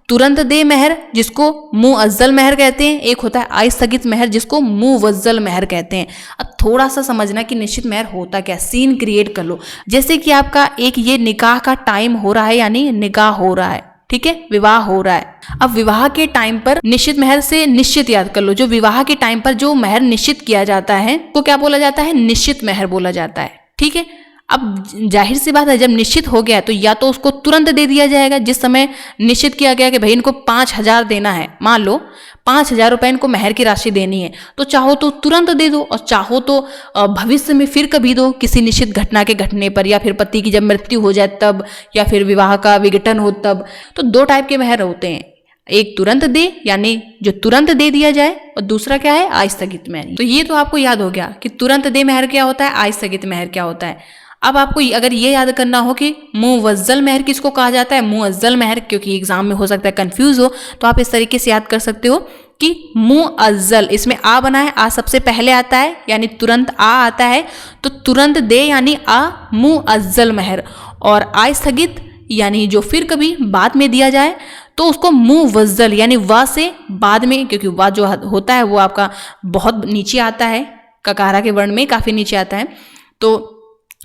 तुरंत दे महर, जिसको मुअज्जल महर कहते हैं। एक होता है आस्थगित महर, जिसको मुवज्जल महर कहते हैं। अब थोड़ा सा समझना कि निश्चित महर होता क्या, सीन क्रिएट कर लो। जैसे कि आपका एक ये निकाह का टाइम हो रहा है, यानी निकाह हो रहा है। ठीक है, विवाह हो रहा है। अब विवाह के टाइम पर निश्चित महर से निश्चित याद कर लो। जो विवाह के टाइम पर जो महर निश्चित किया जाता है तो क्या बोला जाता है, निश्चित महर बोला जाता है। ठीक है, अब जाहिर सी बात है जब निश्चित हो गया तो या तो उसको तुरंत दे दिया जाएगा। जिस समय निश्चित किया गया कि भाई इनको 5,000 देना है, मान लो 5,000 रुपये इनको महर की राशि देनी है, तो चाहो तो तुरंत दे दो, और चाहो तो भविष्य में फिर कभी दो, किसी निश्चित घटना के घटने पर, या फिर पति की जब मृत्यु हो जाए तब, या फिर विवाह का विघटन हो तब। तो 2 टाइप के महर होते हैं। एक तुरंत दे यानी जो तुरंत दे दिया जाए, और दूसरा क्या है, आस्थगित मेहर। तो ये तो आपको याद हो गया कि तुरंत दे मेहर क्या होता है, आस्थगित मेहर क्या होता है। अब आपको अगर ये याद करना हो कि मुवज्जल मेहर किसको कहा जाता है, मुअज्जल मेहर, क्योंकि एग्जाम में हो सकता है कंफ्यूज हो, तो आप इस तरीके से याद कर सकते हो कि मुअज्जल, इसमें आ बना है, आ सबसे पहले आता है यानी तुरंत आ आता है, तो तुरंत दे यानी आ मुअज्जल मेहर, और आस्थगित यानी जो फिर कभी बाद में दिया जाए तो उसको मुवज्जल यानी वा से बाद में, क्योंकि वा जो होता है वो आपका बहुत नीचे आता है, ककारा के वर्ण में काफी नीचे आता है, तो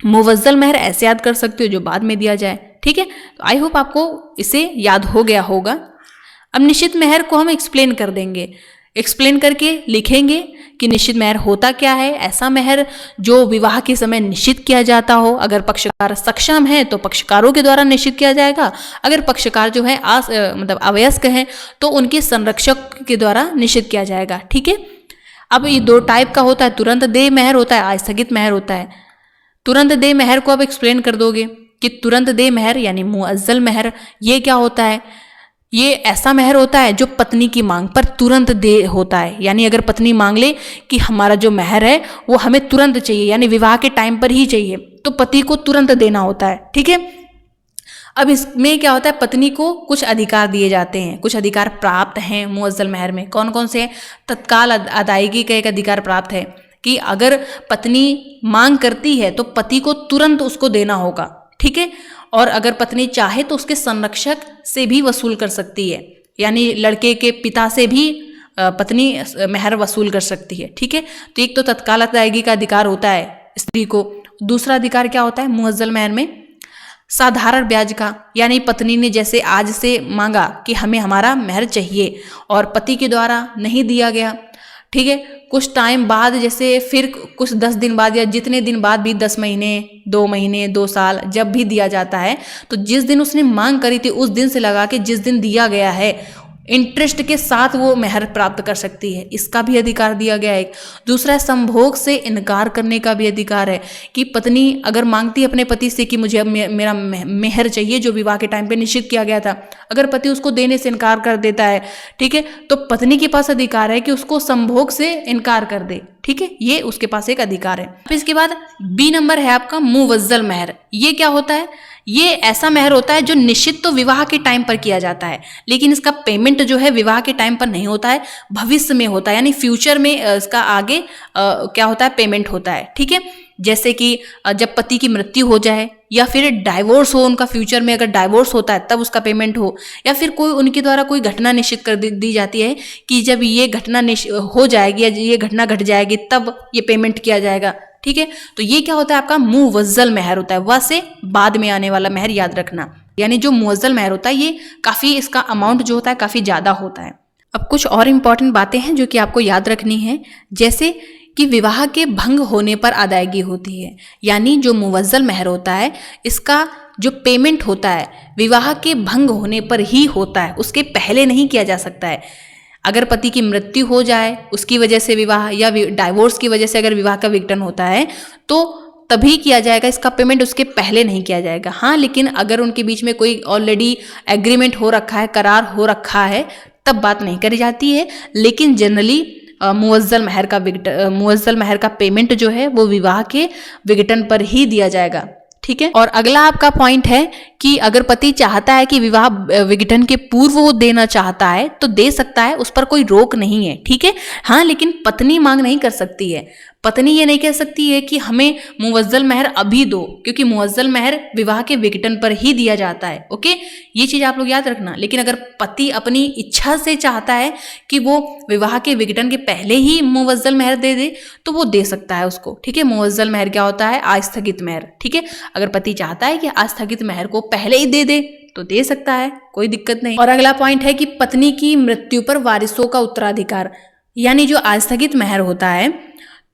मुवज्जल मेहर ऐसे याद कर सकते हो जो बाद में दिया जाए। ठीक है, तो आई होप आपको इसे याद हो गया होगा। अब निश्चित मेहर को हम एक्सप्लेन कर देंगे, एक्सप्लेन करके लिखेंगे कि निश्चित मेहर होता क्या है। ऐसा मेहर जो विवाह के समय निश्चित किया जाता हो, अगर पक्षकार सक्षम है तो पक्षकारों के द्वारा निश्चित किया जाएगा, अगर पक्षकार जो है मतलब अवयस्क हैं तो उनके संरक्षक के द्वारा निश्चित किया जाएगा। ठीक है, अब ये दो टाइप का होता है, तुरंत दे मेहर होता है, आस्थगित मेहर होता है। तुरंत दे मेहर को आप एक्सप्लेन कर दोगे कि तुरंत दे मेहर यानी मुअज्जल मेहर ये क्या होता है, ये ऐसा मेहर होता है जो पत्नी की मांग पर तुरंत दे होता है, यानी अगर पत्नी मांग ले कि हमारा जो मेहर है वो हमें तुरंत चाहिए यानी विवाह के टाइम पर ही चाहिए, तो पति को तुरंत देना होता है। ठीक है, अब इसमें क्या होता है, पत्नी को कुछ अधिकार दिए जाते हैं, कुछ अधिकार प्राप्त हैं मुअज्जल मेहर में। कौन कौन से हैं, तत्काल अदायगी का एक अधिकार प्राप्त है कि अगर पत्नी मांग करती है तो पति को तुरंत उसको देना होगा। ठीक है, और अगर पत्नी चाहे तो उसके संरक्षक से भी वसूल कर सकती है, यानी लड़के के पिता से भी पत्नी मेहर वसूल कर सकती है। ठीक है, तो एक तो तत्काल अदायगी का अधिकार होता है स्त्री को। दूसरा अधिकार क्या होता है मुअज्जल मेहर में, साधारण ब्याज का, यानी पत्नी ने जैसे आज से मांगा कि हमें हमारा मेहर चाहिए और पति के द्वारा नहीं दिया गया, ठीक है, कुछ टाइम बाद जैसे फिर कुछ 10 दिन बाद या जितने दिन बाद भी, 10 महीने 2 महीने 2 साल जब भी दिया जाता है, तो जिस दिन उसने मांग करी थी उस दिन से लगा के जिस दिन दिया गया है इंटरेस्ट के साथ वो मेहर प्राप्त कर सकती है, इसका भी अधिकार दिया गया है। दूसरा है संभोग से इनकार करने का भी अधिकार है कि पत्नी अगर मांगती है अपने पति से कि मुझे अब मेरा मेहर चाहिए जो विवाह के टाइम पे निश्चित किया गया था, अगर पति उसको देने से इनकार कर देता है, ठीक है, तो पत्नी के पास अधिकार है कि उसको संभोग से इनकार कर दे। ठीक है, ये उसके पास एक अधिकार है। फिर इसके बाद बी नंबर है आपका मुवज्जल मेहर। ये क्या होता है, ये ऐसा मेहर होता है जो निश्चित तो विवाह के टाइम पर किया जाता है, लेकिन इसका पेमेंट जो है विवाह के टाइम पर नहीं होता है, भविष्य में होता है, यानी फ्यूचर में इसका आगे क्या होता है, पेमेंट होता है। ठीक है, जैसे कि जब पति की मृत्यु हो जाए या फिर डाइवोर्स हो उनका, फ्यूचर में अगर डाइवोर्स होता है तब उसका पेमेंट हो, या फिर कोई उनके द्वारा कोई घटना निश्चित कर दी जाती है कि जब ये घटना हो जाएगी या ये घटना घट जाएगी तब ये पेमेंट किया जाएगा। ठीक है, तो ये क्या होता है आपका मुवज्जल मेहर होता है, व से बाद में आने वाला मेहर याद रखना, यानी जो मुवज्जल मेहर होता है ये काफी, इसका अमाउंट जो होता है काफी ज्यादा होता है। अब कुछ और इंपॉर्टेंट बातें हैं जो कि आपको याद रखनी है, जैसे कि विवाह के भंग होने पर अदायगी होती है, यानी जो मुवज्जल मेहर होता है इसका जो पेमेंट होता है विवाह के भंग होने पर ही होता है, उसके पहले नहीं किया जा सकता है। अगर पति की मृत्यु हो जाए उसकी वजह से विवाह, या डाइवोर्स की वजह से अगर विवाह का विघटन होता है तो तभी किया जाएगा, इसका पेमेंट उसके पहले नहीं किया जाएगा। हाँ, लेकिन अगर उनके बीच में कोई ऑलरेडी एग्रीमेंट हो रखा है, करार हो रखा है, तब बात नहीं करी जाती है, लेकिन जनरली मुवज्जल मेहर का पेमेंट जो है वो विवाह के विघटन पर ही दिया जाएगा। ठीक है, और अगला आपका पॉइंट है कि अगर पति चाहता है कि विवाह विघटन के पूर्व वो देना चाहता है तो दे सकता है, उस पर कोई रोक नहीं है। ठीक है, हाँ, लेकिन पत्नी मांग नहीं कर सकती है, पत्नी ये नहीं कह सकती है कि हमें मुवज्जल मेहर अभी दो, क्योंकि मुवज्जल मेहर विवाह के विघटन पर ही दिया जाता है। ओके, ये चीज आप लोग याद रखना। लेकिन अगर पति अपनी इच्छा से चाहता है कि वो विवाह के विघटन के पहले ही मुवज्जल मेहर दे दे तो वो दे सकता है उसको। ठीक है, मुवज्जल मेहर क्या होता है, आस्थगित मेहर। ठीक है, अगर पति चाहता है कि आस्थगित मेहर को पहले ही दे दे तो दे सकता है, कोई दिक्कत नहीं। और अगला पॉइंट है कि पत्नी की मृत्यु पर वारिसों का उत्तराधिकार, यानी जो आस्थगित मेहर होता है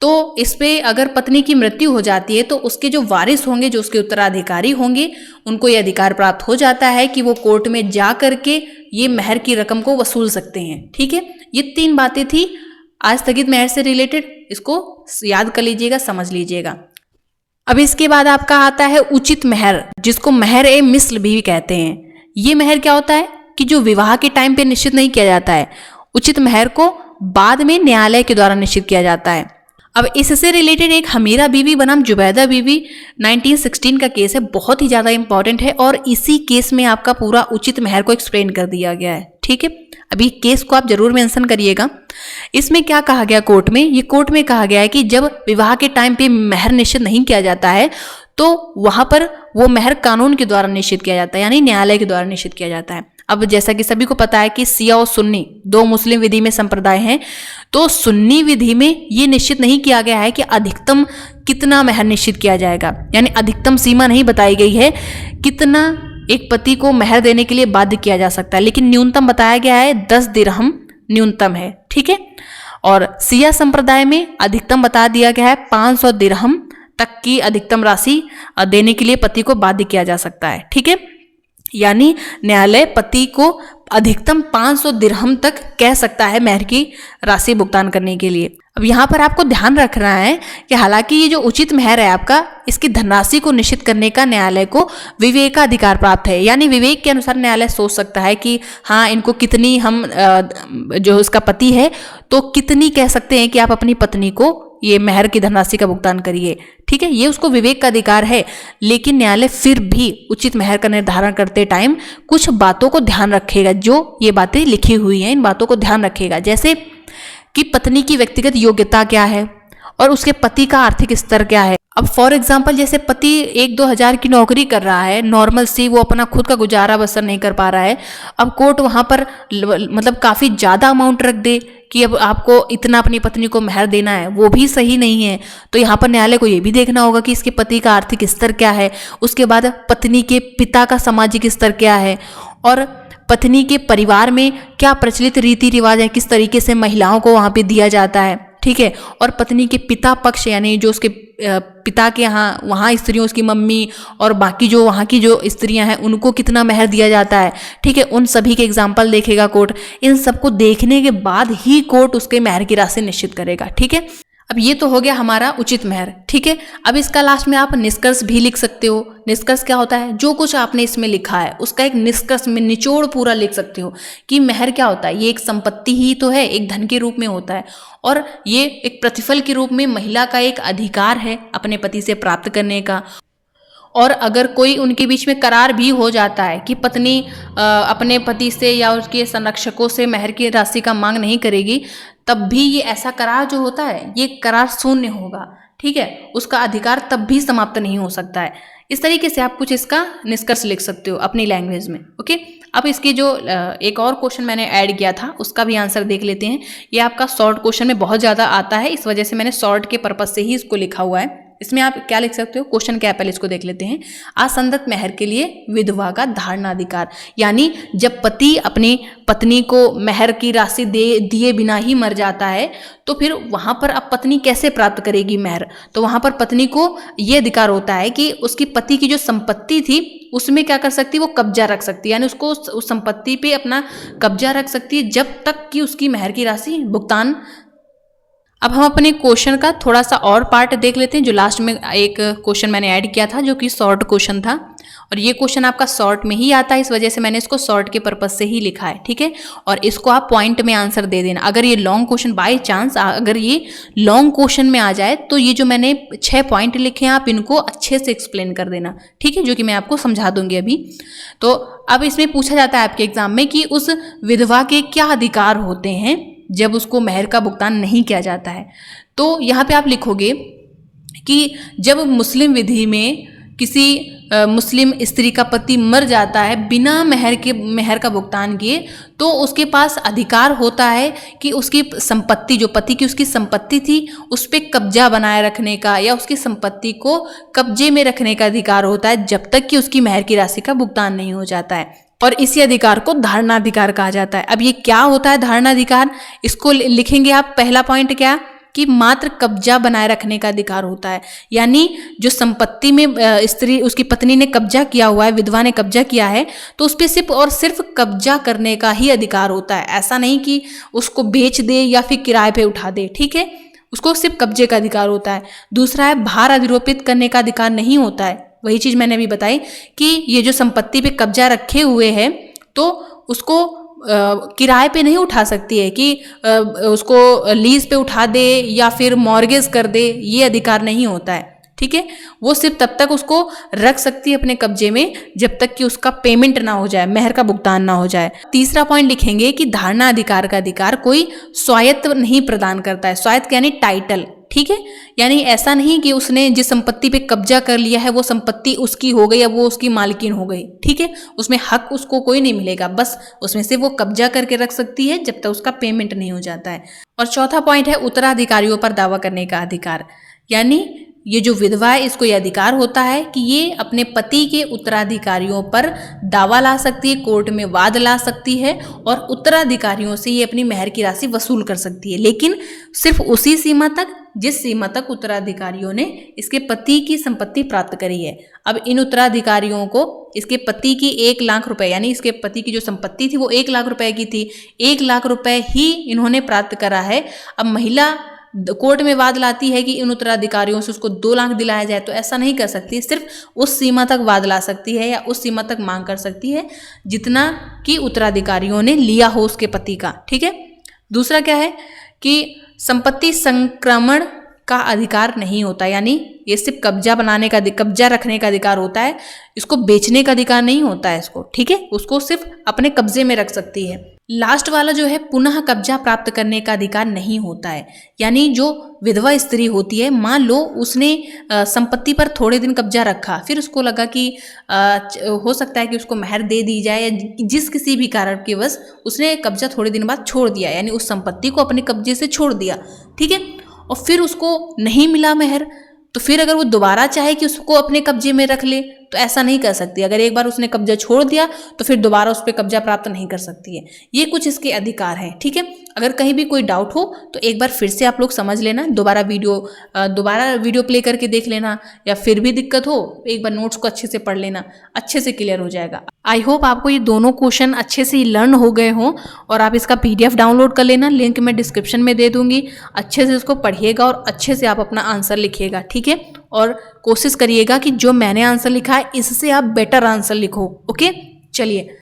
तो इस पे अगर पत्नी की मृत्यु हो जाती है तो उसके जो वारिस होंगे, जो उसके उत्तराधिकारी होंगे, उनको ये अधिकार प्राप्त हो जाता है कि वो कोर्ट में जा करके ये मेहर की रकम को वसूल सकते हैं। ठीक है, ये 3 बातें थी आस्थगित मेहर से रिलेटेड, इसको याद कर लीजिएगा, समझ लीजिएगा। अब इसके बाद आपका आता है उचित मेहर, जिसको मेहर ए मिस्ल भी कहते हैं। ये मेहर क्या होता है, कि जो विवाह के टाइम पे निश्चित नहीं किया जाता है, उचित मेहर को बाद में न्यायालय के द्वारा निश्चित किया जाता है। अब इससे रिलेटेड एक हमीरा बीवी बनाम जुबैदा बीवी 1916 का केस है, बहुत ही ज़्यादा इंपॉर्टेंट है और इसी केस में आपका पूरा उचित मेहर को एक्सप्लेन कर दिया गया है। ठीक है, अभी केस को आप जरूर मेंशन करिएगा। इसमें क्या कहा गया कोर्ट में, ये कोर्ट में कहा गया है कि जब विवाह के टाइम पे मेहर निश्चित नहीं किया जाता है तो वहां पर वो मेहर कानून के द्वारा निश्चित किया जाता है, यानी न्यायालय के द्वारा निश्चित किया जाता है। अब जैसा कि सभी को पता है कि शिया और सुन्नी दो मुस्लिम विधि में संप्रदाय हैं, तो सुन्नी विधि में ये निश्चित नहीं किया गया है कि अधिकतम कितना मेहर निश्चित किया जाएगा, यानी अधिकतम सीमा नहीं बताई गई है कितना एक पति को मेहर देने के लिए बाध्य किया जा सकता है, लेकिन न्यूनतम बताया गया है 10 दिरहम न्यूनतम है। ठीक है, और शिया संप्रदाय में अधिकतम बता दिया गया है 500 दिरहम तक की अधिकतम राशि देने के लिए पति को बाध्य किया जा सकता है। ठीक है, यानी न्यायालय पति को अधिकतम 500 दिरहम तक कह सकता है मेहर की राशि भुगतान करने के लिए। अब यहाँ पर आपको ध्यान रखना है कि हालांकि ये जो उचित मेहर है आपका, इसकी धनराशि को निश्चित करने का न्यायालय को विवेकाधिकार प्राप्त है, यानी विवेक के अनुसार न्यायालय सोच सकता है कि हाँ इनको कितनी हम जो उसका पति है तो कितनी कह सकते हैं कि आप अपनी पत्नी को ये मेहर की धनराशि का भुगतान करिए। ठीक है, ये उसको विवेक का अधिकार है, लेकिन न्यायालय फिर भी उचित मेहर का निर्धारण करते टाइम कुछ बातों को ध्यान रखेगा। जो ये बातें लिखी हुई हैं इन बातों को ध्यान रखेगा, जैसे कि पत्नी की व्यक्तिगत योग्यता क्या है और उसके पति का आर्थिक स्तर क्या है। अब फॉर एग्जाम्पल जैसे पति 1-2 हज़ार की नौकरी कर रहा है नॉर्मल सी, वो अपना खुद का गुजारा बसर नहीं कर पा रहा है, अब कोर्ट वहां पर मतलब काफ़ी ज़्यादा अमाउंट रख दे कि अब आपको इतना अपनी पत्नी को मेहर देना है, वो भी सही नहीं है। तो यहाँ पर न्यायालय को ये भी देखना होगा कि इसके पति का आर्थिक स्तर क्या है, उसके बाद पत्नी के पिता का सामाजिक स्तर क्या है और पत्नी के परिवार में क्या प्रचलित रीति रिवाज है, किस तरीके से महिलाओं को वहाँ पे दिया जाता है। ठीक है, और पत्नी के पिता पक्ष यानी जो उसके पिता के यहाँ वहाँ स्त्रियों, उसकी मम्मी और बाकी जो वहाँ की जो स्त्रियां हैं उनको कितना मेहर दिया जाता है। ठीक है, उन सभी के एग्जाम्पल देखेगा कोर्ट। इन सबको देखने के बाद ही कोर्ट उसके मेहर की राशि निश्चित करेगा। ठीक है, अब ये तो हो गया हमारा उचित मेहर। ठीक है, अब इसका लास्ट में आप निष्कर्ष भी लिख सकते हो। निष्कर्ष क्या होता है, जो कुछ आपने इसमें लिखा है उसका एक निष्कर्ष में निचोड़ पूरा लिख सकते हो कि मेहर क्या होता है। ये एक संपत्ति ही तो है, एक धन के रूप में होता है और ये एक प्रतिफल के रूप में महिला का एक अधिकार है अपने पति से प्राप्त करने का। और अगर कोई उनके बीच में करार भी हो जाता है कि पत्नी अपने पति से या उसके संरक्षकों से मेहर की राशि का मांग नहीं करेगी, तब भी ये ऐसा करार जो होता है ये करार शून्य होगा। ठीक है, उसका अधिकार तब भी समाप्त नहीं हो सकता है। इस तरीके से आप कुछ इसका निष्कर्ष लिख सकते हो अपनी लैंग्वेज में। ओके, अब इसकी जो एक और क्वेश्चन मैंने ऐड किया था उसका भी आंसर देख लेते हैं। ये आपका शॉर्ट क्वेश्चन में बहुत ज़्यादा आता है, इस वजह से मैंने शॉर्ट के पर्पज से ही इसको लिखा हुआ है। इसमें आप क्या लिख सकते हो, क्वेश्चन क्या है पहले इसको देख लेते हैं। असंदत मेहर के लिए विधवा का धारणाधिकार, यानी जब पति अपनी पत्नी को मेहर की राशि दिए बिना ही मर जाता है तो फिर वहां पर अब पत्नी कैसे प्राप्त करेगी मेहर। तो वहां पर पत्नी को ये अधिकार होता है कि उसकी पति की जो संपत्ति थी उसमें क्या कर सकती है, वो कब्जा रख सकती है, यानी उसको उस संपत्ति पे अपना कब्जा रख सकती है जब तक कि उसकी मेहर की राशि भुगतान। अब हम अपने क्वेश्चन का थोड़ा सा और पार्ट देख लेते हैं। जो लास्ट में एक क्वेश्चन मैंने ऐड किया था जो कि शॉर्ट क्वेश्चन था, और ये क्वेश्चन आपका शॉर्ट में ही आता है, इस वजह से मैंने इसको शॉर्ट के पर्पज से ही लिखा है। ठीक है, और इसको आप पॉइंट में आंसर दे देना। अगर ये लॉन्ग क्वेश्चन बाय चांस अगर ये लॉन्ग क्वेश्चन में आ जाए तो ये जो मैंने 6 पॉइंट लिखे हैं आप इनको अच्छे से एक्सप्लेन कर देना। ठीक है, जो कि मैं आपको समझा दूंगी अभी। तो अब इसमें पूछा जाता है आपके एग्जाम में कि उस विधवा के क्या अधिकार होते हैं जब उसको मेहर का भुगतान नहीं किया जाता है। तो यहाँ पे आप लिखोगे कि जब मुस्लिम विधि में किसी मुस्लिम स्त्री का पति मर जाता है बिना मेहर का भुगतान किए, तो उसके पास अधिकार होता है कि उसकी संपत्ति, जो पति की उसकी संपत्ति थी उस पर कब्जा बनाए रखने का या उसकी संपत्ति को कब्जे में रखने का अधिकार होता है जब तक कि उसकी मेहर की राशि का भुगतान नहीं हो जाता है। और इसी अधिकार को धारणाधिकार कहा जाता है। अब ये क्या होता है धारणाधिकार, इसको लिखेंगे आप। पहला पॉइंट क्या कि मात्र कब्जा बनाए रखने का अधिकार होता है, यानी जो संपत्ति में स्त्री उसकी पत्नी ने कब्जा किया हुआ है, विधवा ने कब्जा किया है, तो उस पर सिर्फ और सिर्फ कब्जा करने का ही अधिकार होता है। ऐसा नहीं कि उसको बेच दे या फिर किराए पे उठा दे। ठीक है, उसको सिर्फ कब्जे का अधिकार होता है। दूसरा है भार अधिरोपित करने का अधिकार नहीं होता है। वही चीज मैंने अभी बताई कि ये जो संपत्ति पे कब्जा रखे हुए हैं तो उसको किराए पे नहीं उठा सकती है कि उसको लीज पे उठा दे या फिर मॉर्गेज कर दे, ये अधिकार नहीं होता है। ठीक है, वो सिर्फ तब तक उसको रख सकती है अपने कब्जे में जब तक कि उसका पेमेंट ना हो जाए, मेहर का भुगतान ना हो जाए। तीसरा पॉइंट लिखेंगे कि धारणा अधिकार का अधिकार कोई स्वायत्त नहीं प्रदान करता है। स्वायत्त यानी टाइटल। ठीक है, यानी ऐसा नहीं कि उसने जिस संपत्ति पे कब्जा कर लिया है वो संपत्ति उसकी हो गई, अब वो उसकी मालकिन हो गई। ठीक है, उसमें हक उसको कोई नहीं मिलेगा, बस उसमें से वो कब्जा करके रख सकती है जब तक उसका पेमेंट नहीं हो जाता है। और चौथा पॉइंट है उत्तराधिकारियों पर दावा करने का अधिकार। यानी ये जो विधवा है इसको ये अधिकार होता है कि ये अपने पति के उत्तराधिकारियों पर दावा ला सकती है, कोर्ट में वाद ला सकती है और उत्तराधिकारियों से ये अपनी मेहर की राशि वसूल कर सकती है, लेकिन सिर्फ उसी सीमा तक जिस सीमा तक उत्तराधिकारियों ने इसके पति की संपत्ति प्राप्त करी है। अब इन उत्तराधिकारियों को इसके पति की 1 लाख रुपए, यानी इसके पति की जो संपत्ति थी वो 1 लाख रुपए की थी, 1 लाख रुपए ही इन्होंने प्राप्त करा है। अब महिला कोर्ट में वाद लाती है कि इन उत्तराधिकारियों से उसको 2 लाख दिलाया जाए, तो ऐसा नहीं कर सकती, सिर्फ उस सीमा तक वाद ला सकती है या उस सीमा तक मांग कर सकती है जितना कि उत्तराधिकारियों ने लिया हो उसके पति का। ठीक है, दूसरा क्या है कि संपत्ति संक्रमण का अधिकार नहीं होता, यानी ये सिर्फ कब्जा बनाने का, कब्जा रखने का अधिकार होता है, इसको बेचने का अधिकार नहीं होता है इसको। ठीक है, उसको सिर्फ अपने कब्जे में रख सकती है। लास्ट वाला जो है पुनः कब्जा प्राप्त करने का अधिकार नहीं होता है, यानी जो विधवा स्त्री होती है, मान लो उसने संपत्ति पर थोड़े दिन कब्जा रखा, फिर उसको लगा कि हो सकता है कि उसको मेहर दे दी जाए, या जिस किसी भी कारण के वश उसने कब्जा थोड़े दिन बाद छोड़ दिया, यानी उस संपत्ति को अपने कब्जे से छोड़ दिया। ठीक है, और फिर उसको नहीं मिला मेहर, तो फिर अगर वो दोबारा चाहे कि उसको अपने कब्जे में रख ले तो ऐसा नहीं कर सकती। अगर एक बार उसने कब्जा छोड़ दिया तो फिर दोबारा उस पर कब्जा प्राप्त नहीं कर सकती है। ये कुछ इसके अधिकार हैं। ठीक है, अगर कहीं भी कोई डाउट हो तो एक बार फिर से आप लोग समझ लेना, दोबारा वीडियो प्ले करके देख लेना, या फिर भी दिक्कत हो एक बार नोट्स को अच्छे से पढ़ लेना, अच्छे से क्लियर हो जाएगा। आई होप आपको ये दोनों क्वेश्चन अच्छे से लर्न हो गए हों और आप इसका PDF डाउनलोड कर लेना, लिंक मैं डिस्क्रिप्शन में दे दूंगी। अच्छे से इसको पढ़िएगा और अच्छे से आप अपना आंसर लिखिएगा। ठीक है, और कोशिश करिएगा कि जो मैंने आंसर लिखा है इससे आप बेटर आंसर लिखो। ओके, चलिए।